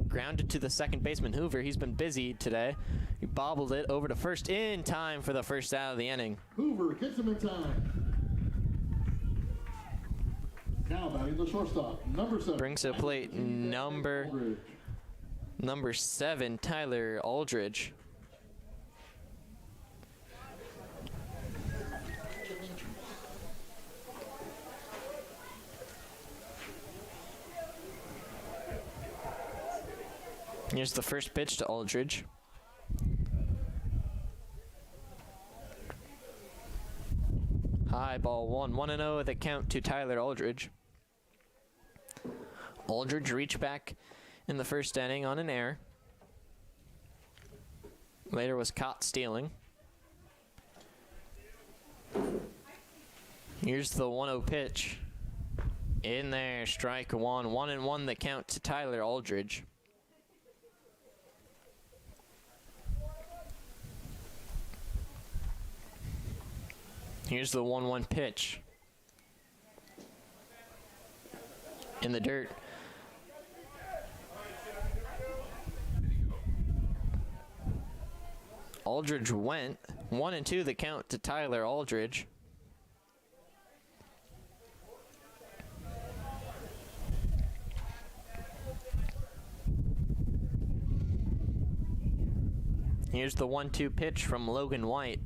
Grounded to the second baseman, Hoover. He's been busy today. He bobbled it over to first in time for the first out of the inning. Hoover gets him in time. Now batting the shortstop, number 7. Brings to the plate number 7, Tyler Aldridge. Here's the first pitch to Aldridge. High ball 1-0 the count to Tyler Aldridge. Aldridge reached back in the first inning on an error. Later was caught stealing. Here's the 1-0 pitch. In there, strike 1. 1-1 the count to Tyler Aldridge. Here's the 1-1 pitch. In the dirt. Aldridge went. 1-2 the count to Tyler Aldridge. Here's the 1-2 pitch from Logan White.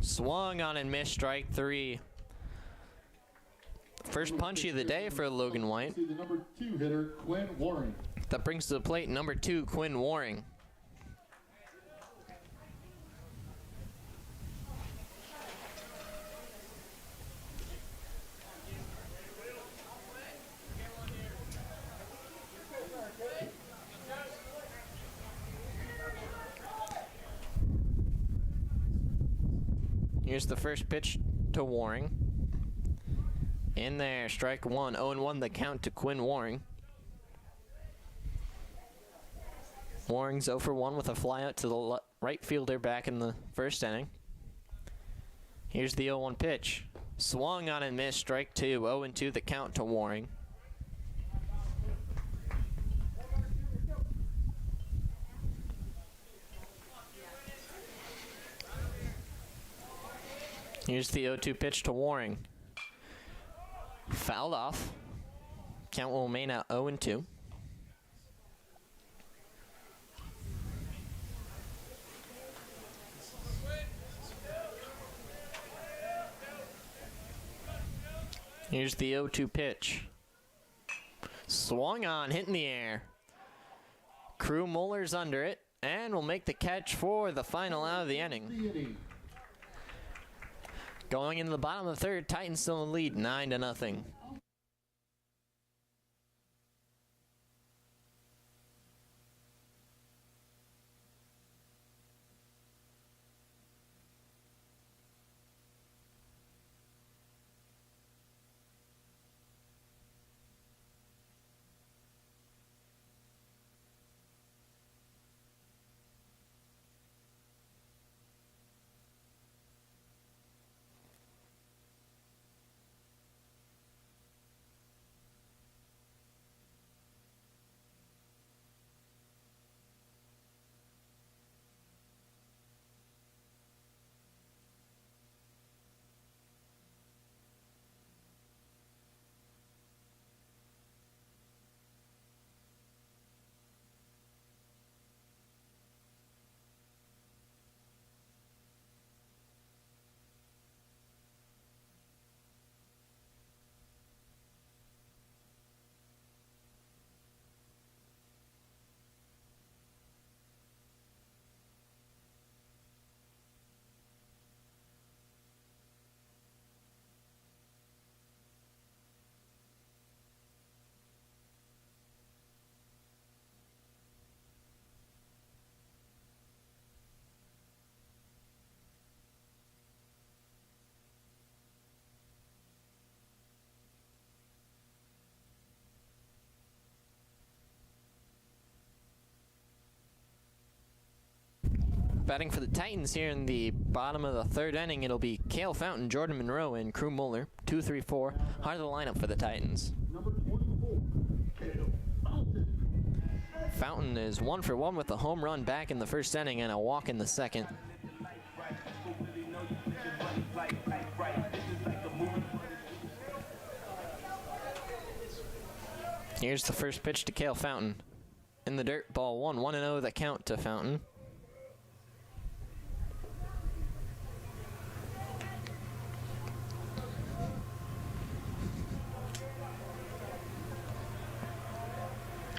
Swung on and missed, strike 3. First punchy of the day for Logan White. See the number 2 hitter, Quinn Waring. That brings to the plate number 2, Quinn Waring. Here's the first pitch to Waring. In there, strike 1. 0-1 the count to Quinn Waring. Waring's 0 for 1 with a flyout to the right fielder back in the first inning. Here's the 0-1 pitch. Swung on and missed, strike 2. 0-2 the count to Waring. Here's the 0-2 pitch to Waring. Fouled off. Count will remain at 0-2. Here's the 0-2 pitch. Swung on, hit in the air. Crew Mohler's under it, and will make the catch for the final out of the inning. Going into the bottom of the third, Titans still in the lead, 9-0. Batting for the Titans here in the bottom of the third inning, it'll be Kale Fountain, Jordan Monroe, and Crew Mohler. 2, 3, 4. Heart of the lineup for the Titans. Number 24, Kale Fountain. Fountain is 1 for 1 with a home run back in the first inning and a walk in the second. Here's the first pitch to Kale Fountain. In the dirt, ball 1, 1-0 the count to Fountain.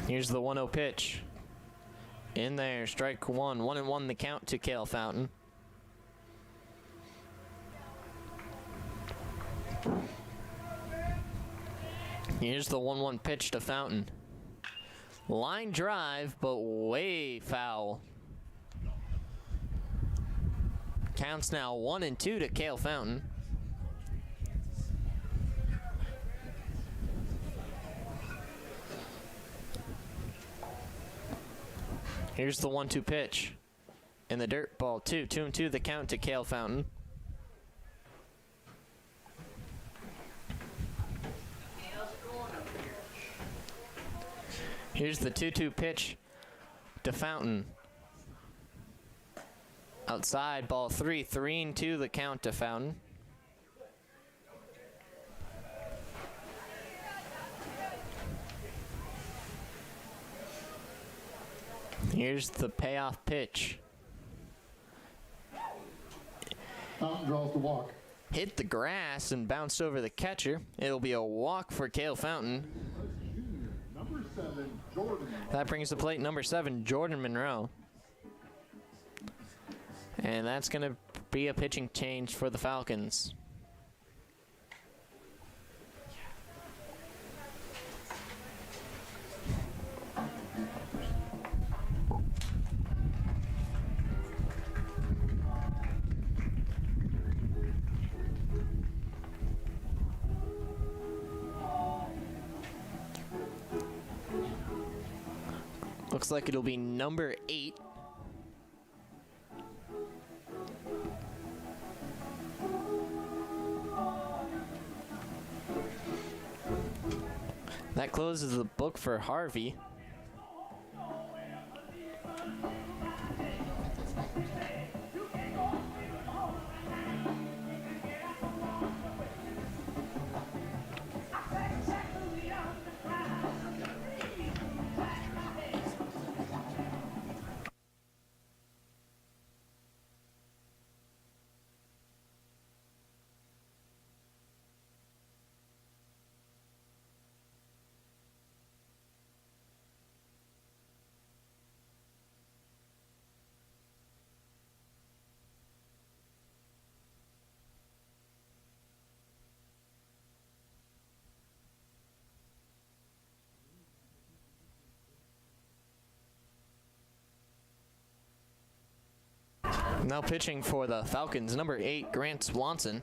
Here's the 1-0 pitch. In there, strike 1, 1-1 the count to Kale Fountain. Here's the 1-1 pitch to Fountain. Line drive, but way foul. Counts now 1-2 to Kale Fountain. Here's the 1-2 pitch. In the dirt, ball 2, 2-2 the count to Kale Fountain. Here's the 2-2 pitch to Fountain. Outside, ball 3, 3-2 the count to Fountain. Here's the payoff pitch. Fountain draws the walk. Hit the grass and bounced over the catcher. It'll be a walk for Kale Fountain. Number 7, Jordan. That brings to plate number 7, Jordan Monroe. And that's going to be a pitching change for the Falcons. Looks like it'll be number 8. That closes the book for Harvey. Now pitching for the Falcons, number 8, Grant Swanson.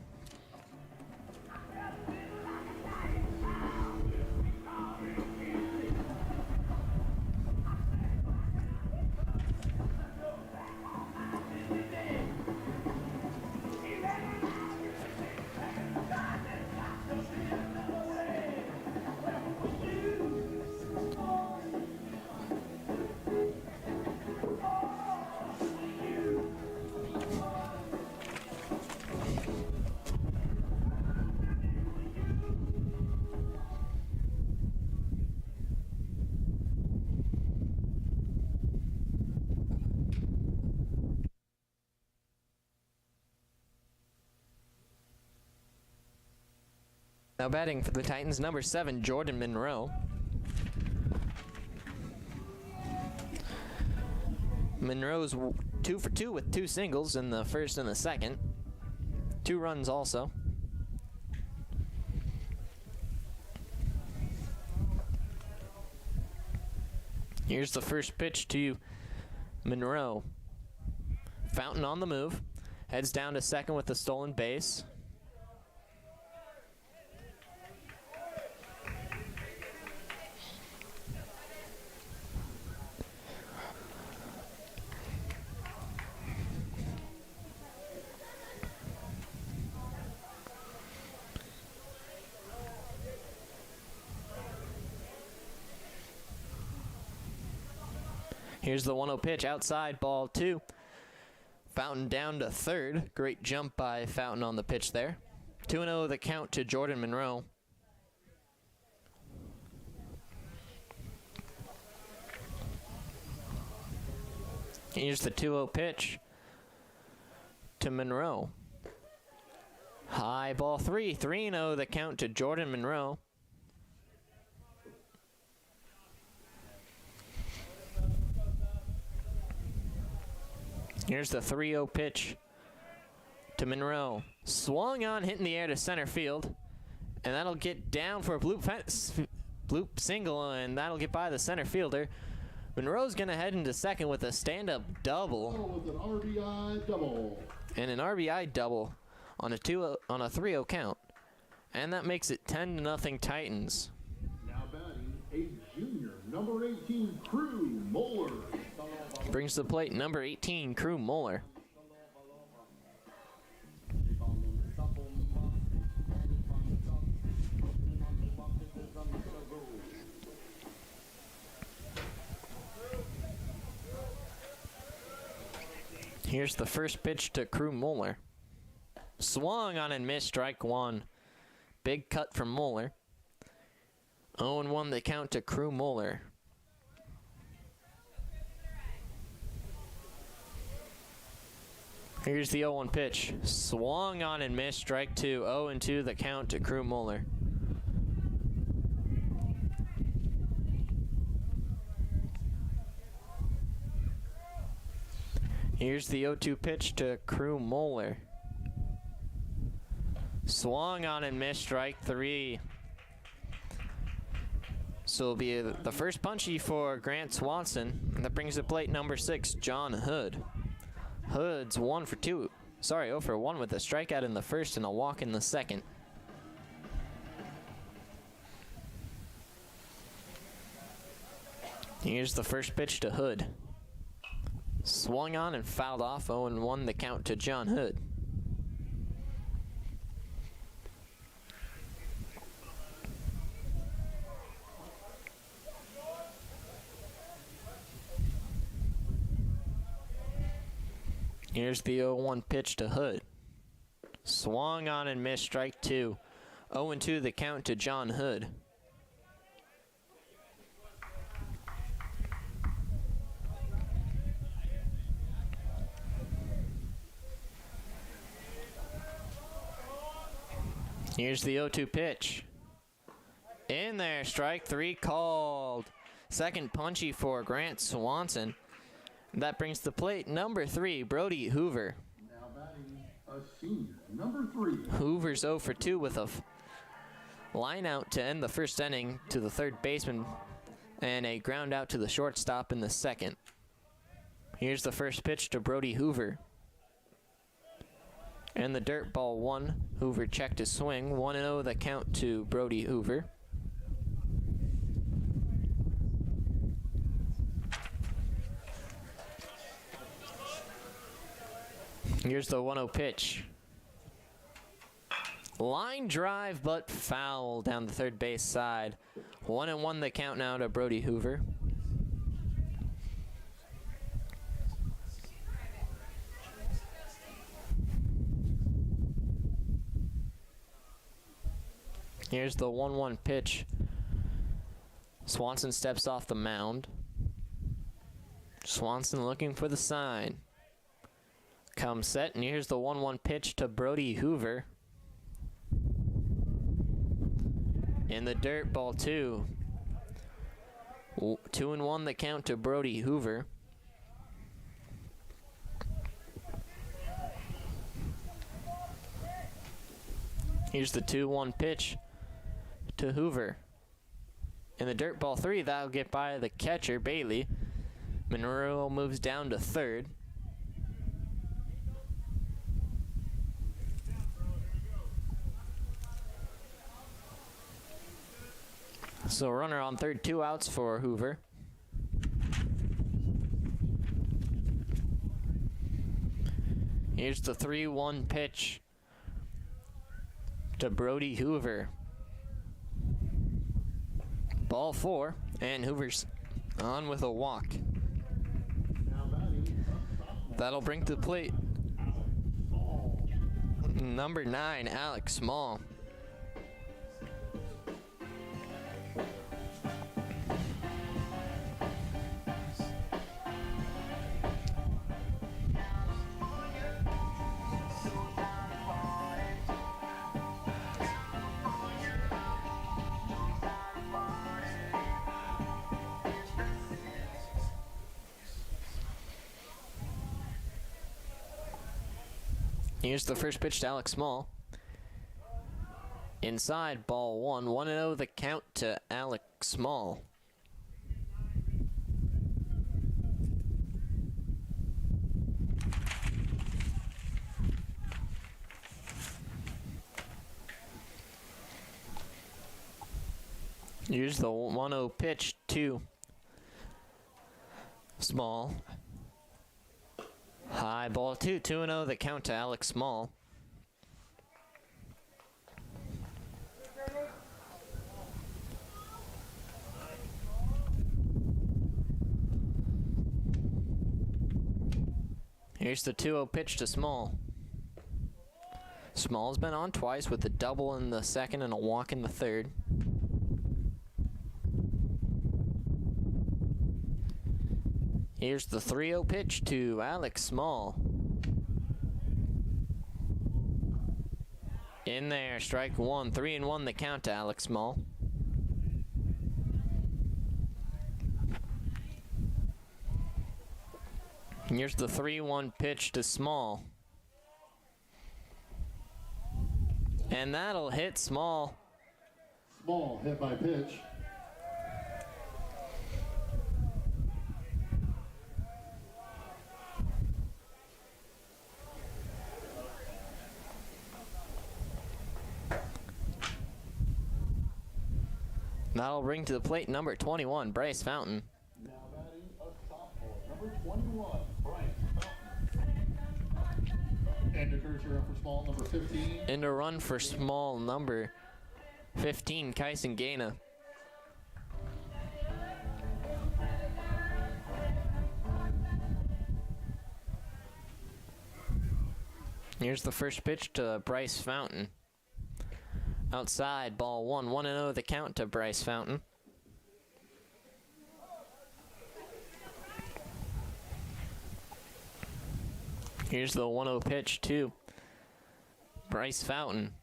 Now batting for the Titans, number 7, Jordan Monroe. Monroe's 2 for 2 with 2 singles in the first and the second. 2 runs also. Here's the first pitch to Monroe. Fountain on the move. Heads down to second with the stolen base. Here's the 1-0 pitch, outside, ball 2. Fountain down to third. Great jump by Fountain on the pitch there. 2-0 the count to Jordan Monroe. Here's the 2-0 pitch to Monroe. High, ball 3. 3-0 the count to Jordan Monroe. Here's the 3-0 pitch to Monroe. Swung on, hitting the air to center field. And that'll get down for a bloop single, and that'll get by the center fielder. Monroe's going to head into second with a stand-up double. With an RBI double. And an RBI double on a 3-0 count. And that makes it 10-0 Titans. Now batting, a junior, number 18, Crew Mohler. Brings to the plate number 18, Crew Mohler. Here's the first pitch to Crew Mohler. Swung on and missed, strike 1. Big cut from Mohler. 0-1 the count to Crew Mohler. Here's the 0-1 pitch. Swung on and missed, strike 2. 0-2 the count to Crew Mohler. Here's the 0-2 pitch to Crew Mohler. Swung on and missed, strike 3. So it'll be the first punchy for Grant Swanson. And that brings the plate number 6, John Hood. Hood's 0 for 1 with a strikeout in the first and a walk in the second. Here's the first pitch to Hood. Swung on and fouled off. 0-1 the count to John Hood. Here's the 0-1 pitch to Hood. Swung on and missed, strike 2. 0-2 the count to John Hood. Here's the 0-2 pitch. In there, strike 3 called. Second punchy for Grant Swanson. That brings the plate number 3, Brody Hoover. Now batting, a senior, number 3. Hoover's 0 for 2 with a line out to end the first inning to the third baseman and a ground out to the shortstop in the second. Here's the first pitch to Brody Hoover. And the dirt ball 1. Hoover checked his swing. 1-0 the count to Brody Hoover. Here's the 1-0 pitch. Line drive, but foul down the third base side. 1-1 the count now to Brody Hoover. Here's the 1-1 pitch. Swanson steps off the mound. Swanson looking for the sign. Comes set, and here's the 1-1 pitch to Brody Hoover. In the dirt, ball 2. 2-1 the count to Brody Hoover. Here's the 2-1 pitch to Hoover. In the dirt, ball 3, that'll get by the catcher, Bailey. Monroe moves down to third. So runner on third, 2 outs for Hoover. Here's the 3-1 pitch to Brody Hoover. Ball 4, and Hoover's on with a walk. That'll bring to the plate number 9, Alex Small. Here's the first pitch to Alex Small. Inside, ball 1. 1-0 the count to Alex Small. Here's the 1-0 pitch to Small. High, ball 2. 2-0 the count to Alex Small. Here's the 2-0 pitch to Small. Small's been on twice with a double in the second and a walk in the third. Here's the 3-0 pitch to Alex Small. In there, strike 1. 3-1 the count to Alex Small. Here's the 3-1 pitch to Small. And that'll hit Small. Small hit by pitch. That'll bring to the plate number 21, Bryce Fountain. Now batting a sophomore, number 21, Bryce Fountain. And occurs here for Small, number 15. In a run for Small, number 15, Kyson Gaina. Here's the first pitch to Bryce Fountain. Outside, ball 1. 1-0 the count to Bryce Fountain. Here's the 1-0 pitch to Bryce Fountain.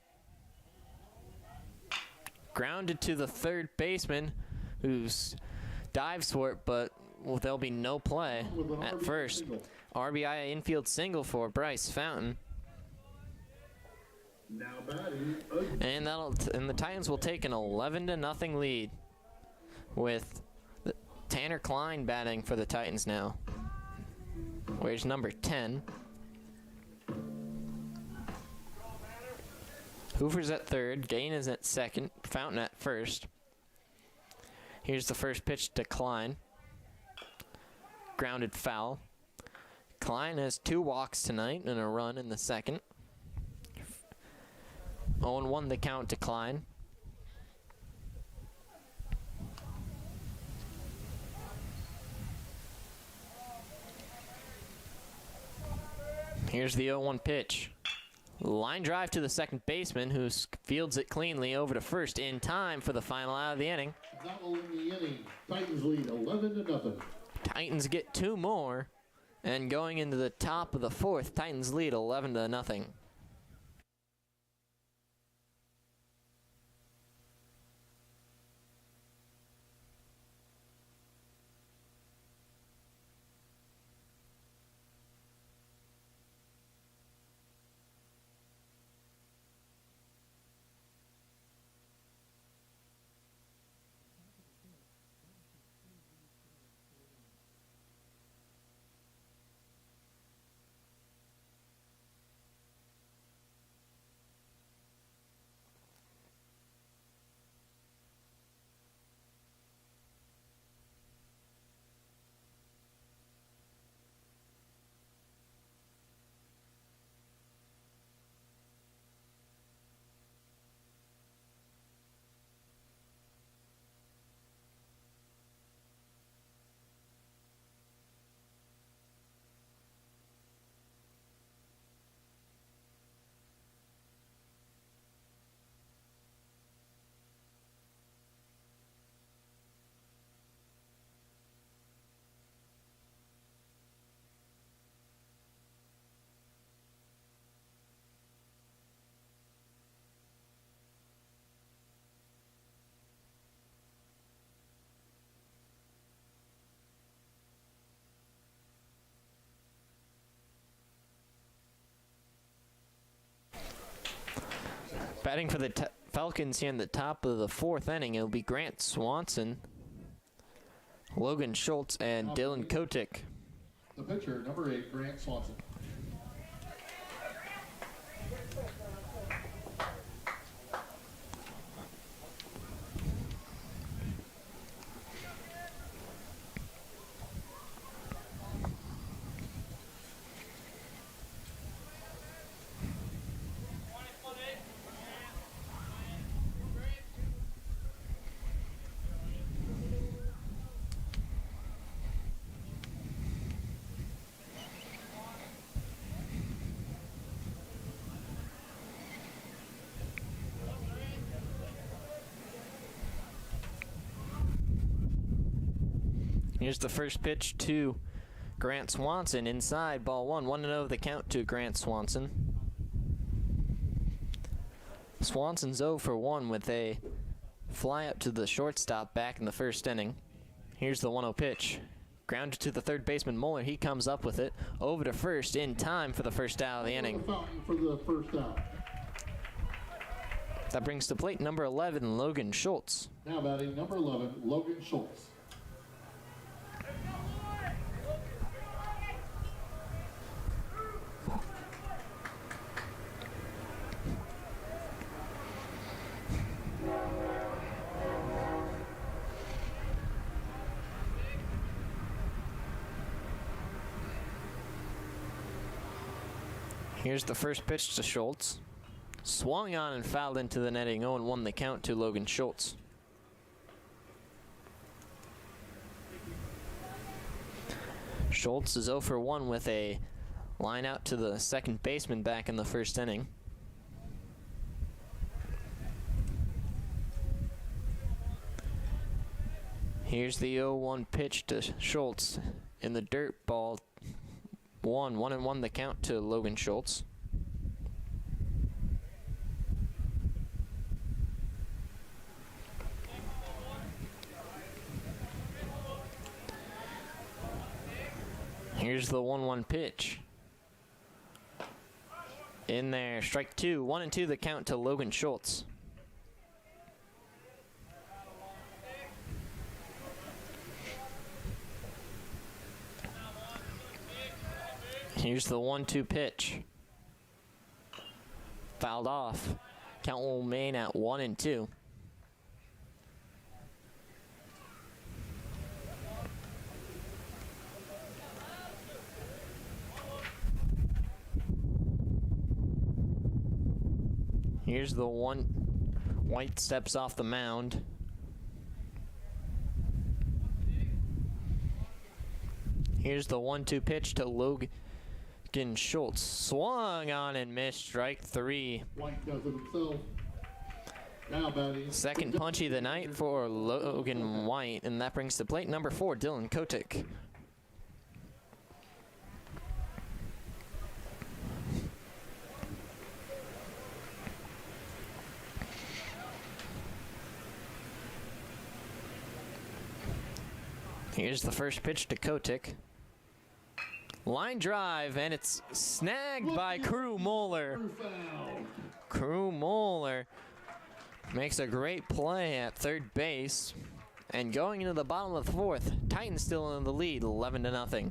Grounded to the third baseman, who's dives for it, but there'll be no play at first. RBI infield single for Bryce Fountain. Now batting And the Titans will take an 11-0 lead with Tanner Klein batting for the Titans now. Where's number 10? Hoover's at third. Gain is at second. Fountain at first. Here's the first pitch to Klein. Grounded foul. Klein has 2 walks tonight and a run in the second. 0-1 the count to Klein. Here's the 0-1 pitch. Line drive to the second baseman, who fields it cleanly over to first in time for the final out of the inning. That will end the inning. Titans lead 11-0. Titans get 2 more, and going into the top of the 4th, Titans lead 11-0. Batting for the Falcons here in the top of the 4th inning, it'll be Grant Swanson, Logan Schultz, and Dylan Kotick. The pitcher, number 8, Grant Swanson. Here's the first pitch to Grant Swanson. Inside, ball 1. 1-0 the count to Grant Swanson. Swanson's 0 for 1 with a fly up to the shortstop back in the 1st inning. Here's the 1-0 pitch. Grounded to the third baseman, Mohler. He comes up with it. Over to first in time for the first out of the inning. Fountain for the first out. That brings to plate number 11, Logan Schultz. Now batting number 11, Logan Schultz. Here's the first pitch to Schultz. Swung on and fouled into the netting. 0-1 the count to Logan Schultz. Schultz is 0 for 1 with a line out to the second baseman back in the 1st inning. Here's the 0-1 pitch to Schultz in the dirt. Ball 1-1 the count to Logan Schultz. Here's the 1-1 pitch. In there, strike 2. 1-2 the count to Logan Schultz. Here's the 1-2 pitch. Fouled off. Count will remain at 1-2. Here's the one. White steps off the mound. Here's the 1-2 pitch to Logan Schultz. Swung on and missed. Strike 3. White does it himself. Now batting. Second punchy of the night for Logan White, and that brings to plate number 4, Dylan Kotick. Here's the first pitch to Kotick. Line drive, and it's snagged by Crew Mohler. Crew Mohler makes a great play at third base. And going into the bottom of the 4th, Titans still in the lead, 11-0.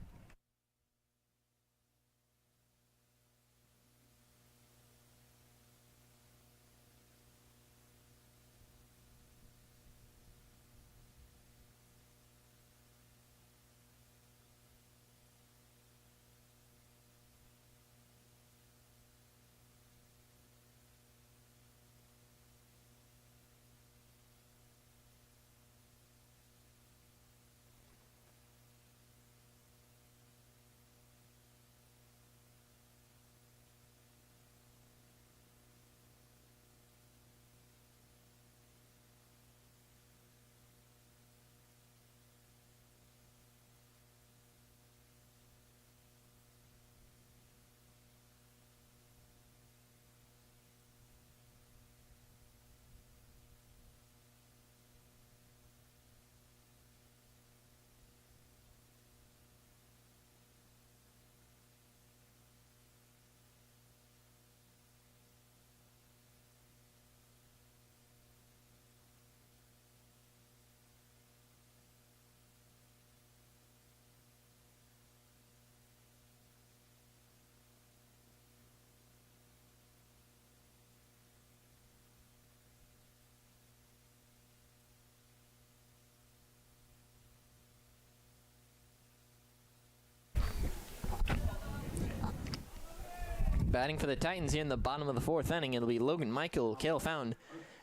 Batting for the Titans here in the bottom of the 4th inning, it'll be Logan Michael, Kale Fountain,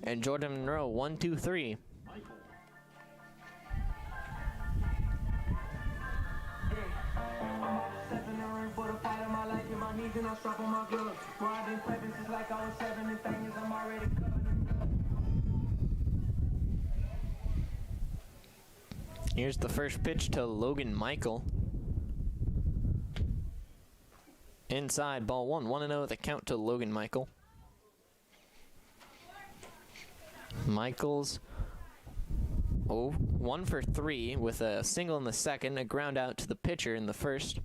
and Jordan Monroe, 1, 2, 3. Here's the first pitch to Logan Michael. Inside, ball 1, 1-0 the count to Logan Michael. Michael's 1 for 3 with a single in the second, a ground out to the pitcher in the first,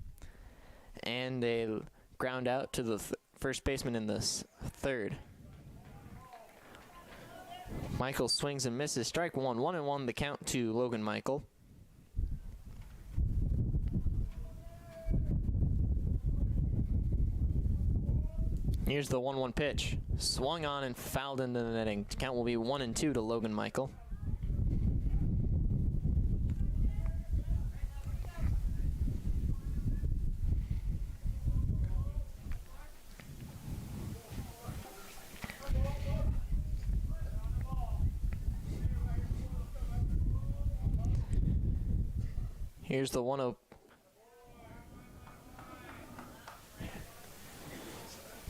and a ground out to the first baseman in the third. Michael swings and misses. Strike 1, 1-1 the count to Logan Michael. Here's the 1-1 pitch. Swung on and fouled into the netting. Count will be 1-2 to Logan Michael. Here's the 1-0.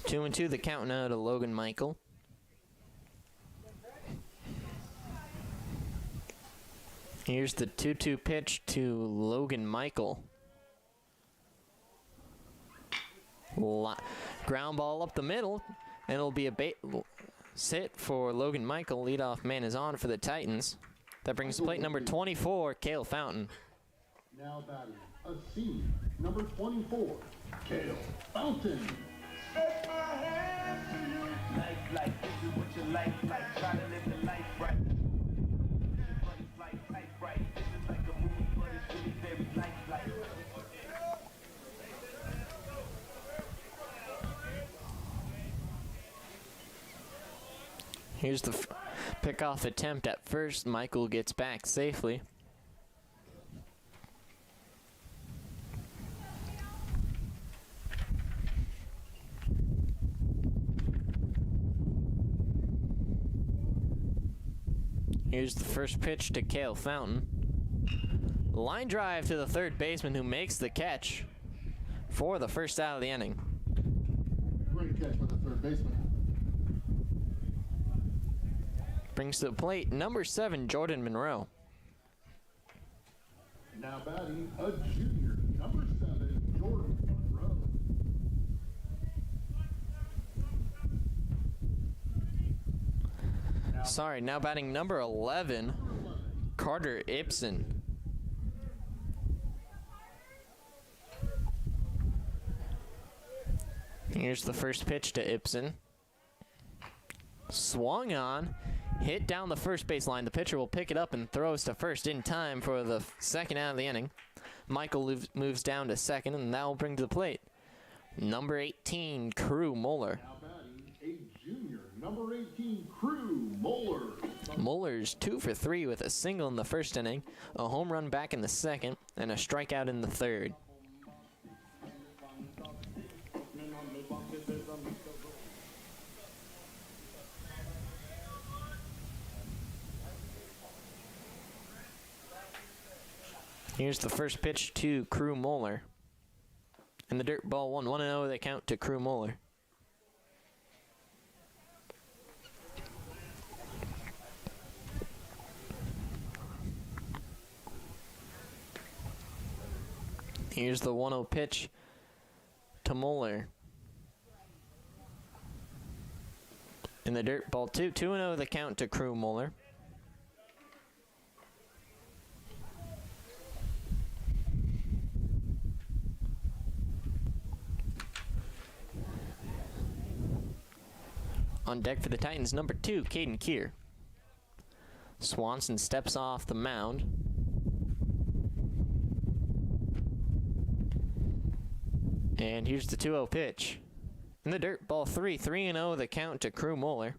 2-2 the count now to Logan Michael. Here's the 2-2 pitch to Logan Michael. Ground ball up the middle, and it'll be a sit for Logan Michael. Leadoff man is on for the Titans. That brings plate number 24, Kale Fountain. Now batting, a senior, number 24, Kale Fountain. Set my hands to you. Life, this is what you like, try to live the life right. Right. This is like a movie, but it's really very life. Here's the pickoff attempt at first. Michael gets back safely. Here's the first pitch to Kale Fountain. Line drive to the third baseman who makes the catch for the first out of the inning. Great catch by the third baseman. Brings to the plate number 7, Jordan Monroe. Now batting, a junior, number 7, Jordan Monroe. Sorry, now batting number 11, Carter Ibsen. Here's the first pitch to Ibsen. Swung on, hit down the first baseline. The pitcher will pick it up and throws to first in time for the second out of the inning. Michael moves down to second, and that will bring to the plate number 18, Crew Mohler. Now batting, a junior, number 18, Crew Mohler. Mohler's 2 for 3 with a single in the first inning, a home run back in the second, and a strikeout in the third. Here's the first pitch to Crew Mohler. And the dirt ball 1-0, they count to Crew Mohler. Here's the 1-0 pitch to Mohler. In the dirt ball 2-0, the count to Crew Mohler. On deck for the Titans, number 2, Caden Keir. Swanson steps off the mound. And here's the 2-0 pitch. In the dirt, ball 3-0, the count to Crew Mohler.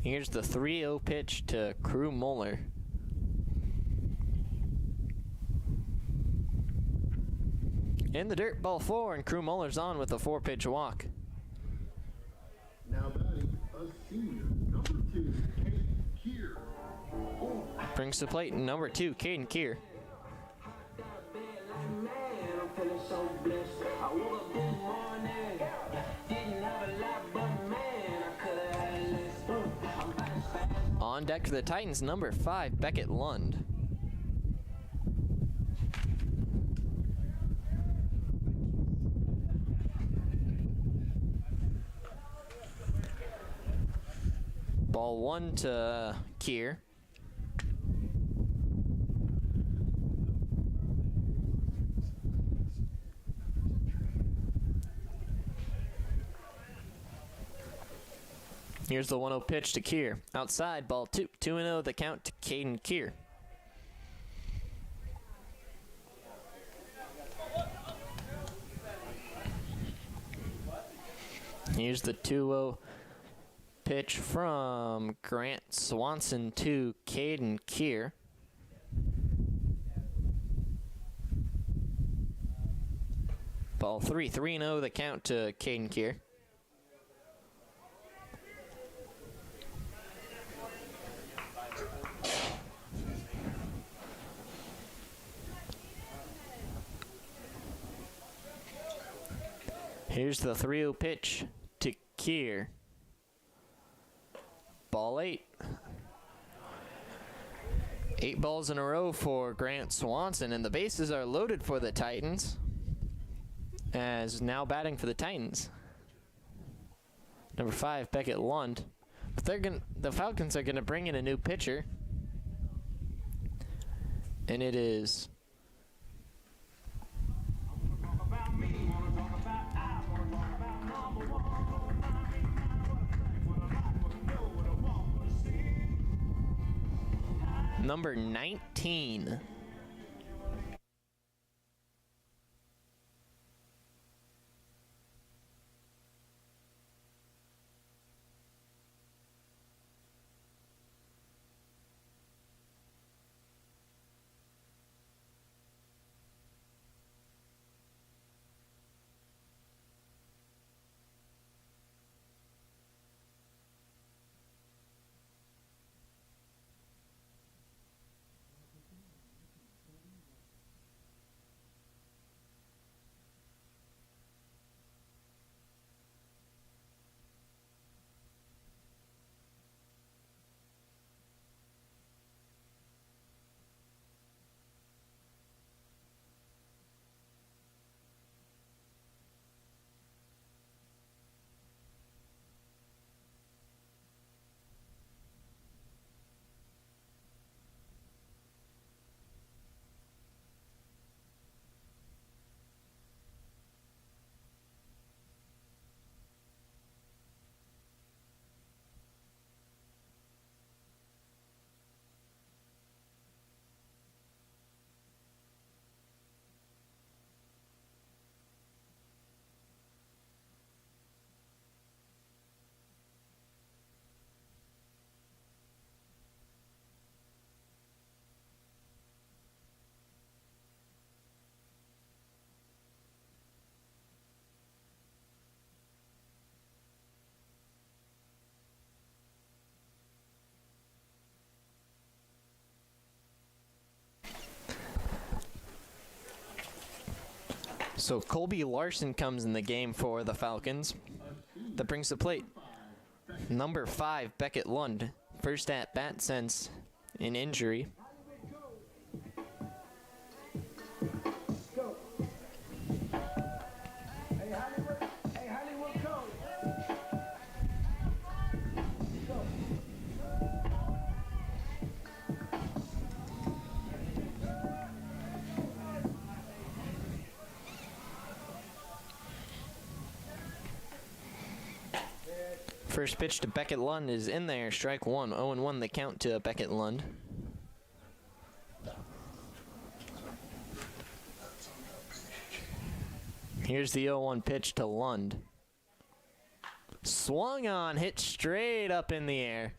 Here's the 3-0 pitch to Crew Mohler. In the dirt, ball 4, and Crew Mohler's on with a 4-pitch walk. Now batting, a senior, number 2, Caden Keir. Brings to the plate number 2, Caden Keir. On deck for the Titans, number 5, Beckett Lund. Ball 1 to Keir. Here's the 1-0 pitch to Keir. Outside, ball 2. 2-0, the count to Caden Keir. Here's the 2-0 pitch from Grant Swanson to Caden Keir. Ball 3. 3-0, the count to Caden Keir. Here's the 3-0 pitch to Keir. Ball 8. 8 balls in a row for Grant Swanson, and the bases are loaded for the Titans. As now batting for the Titans, number 5, Beckett Lund. But the Falcons are gonna bring in a new pitcher, and it is number 19. So Colby Larson comes in the game for the Falcons. That brings the plate. Number 5, Beckett Lund. First at bat since an injury. First pitch to Beckett Lund is in there. Strike one. 0-1 the count to Beckett Lund. Here's the 0-1 pitch to Lund. Swung on, hit straight up in the air.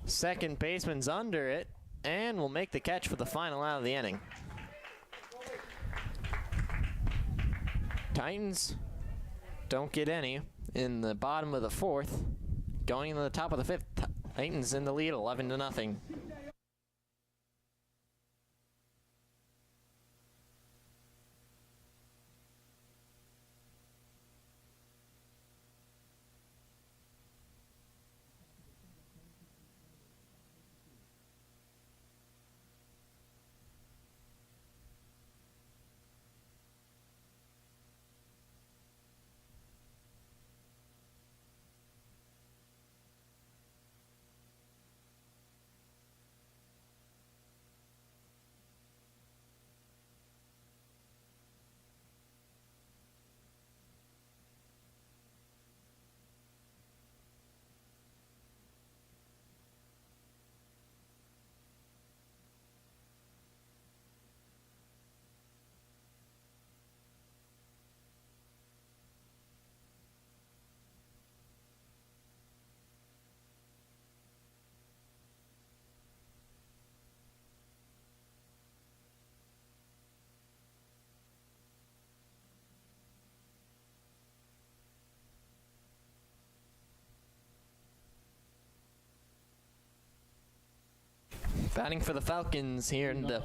Second baseman's under it and will make the catch for the final out of the inning. Titans don't get any in the bottom of the fourth. Going into the top of the fifth, Titans in the lead 11-0. Batting for the Falcons here in the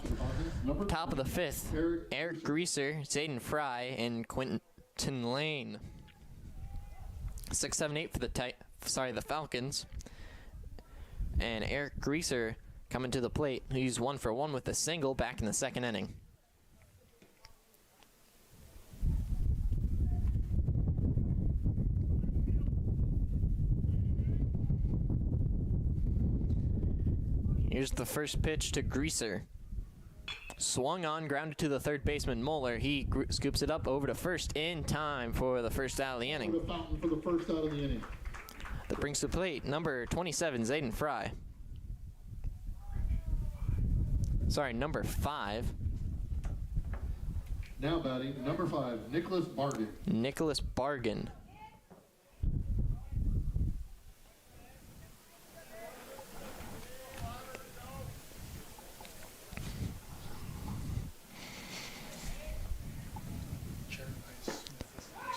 top of the fifth, Eric Greaser, Zaden Fry, and Quentin Lane. 6, 7, 8 for the Falcons. And Eric Greaser coming to the plate. He's 1 for 1 with a single back in the second inning. Here's the first pitch to Greaser. Swung on, grounded to the third baseman, Mohler. He scoops it up over to first in time for the first out of the inning. Fountain for the first out of the inning. That brings to the plate number 27, Zaden Fry. Sorry, number 5. Now batting, number 5, Nicholas Bargan. Nicholas Bargan.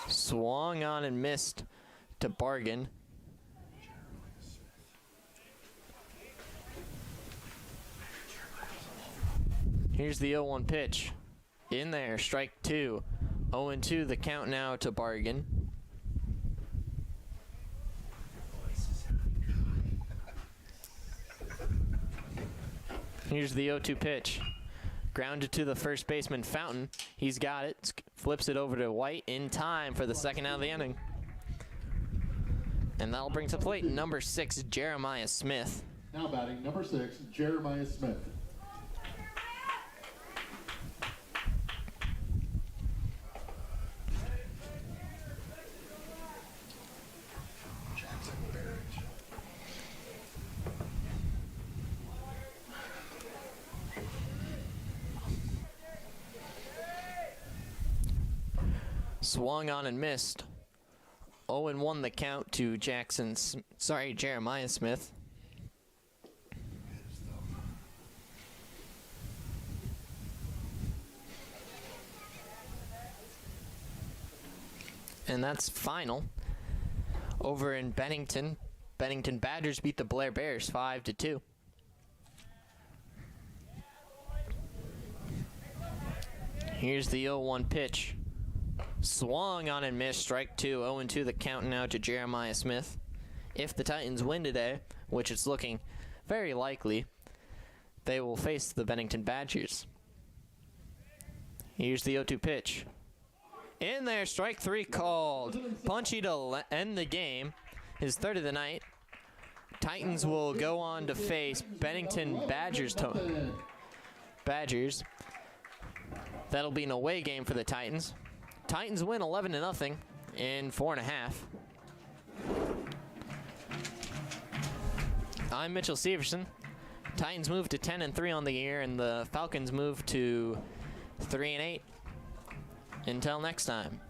Swung on and missed to Bargan. Here's the 0-1 pitch. In there, strike 2. 0-2 the count now to Bargan. Here's the 0-2 pitch. Grounded to the first baseman, Fountain. He's got it. Flips it over to White in time for the second out of the inning. And that'll bring to plate number 6, Jeremiah Smith. Now batting, number 6, Jeremiah Smith. Swung on and missed. 0-1 the count to Jeremiah Smith. And that's final. Over in Bennington, Bennington Badgers beat the Blair Bears 5-2. Here's the 0-1 pitch. Swung on and missed, strike 2. 0-2 the count now to Jeremiah Smith. If the Titans win today, which it's looking very likely, they will face the Bennington Badgers. Here's the 0-2 pitch. In there, strike 3 called. Punchy to end the game. His third of the night. Titans will go on to face Bennington Badgers. That'll be an away game for the Titans. Titans win 11-0 in 4.5. I'm Mitchell Severson. Titans move to 10-3 on the year, and the Falcons move to 3-8. Until next time.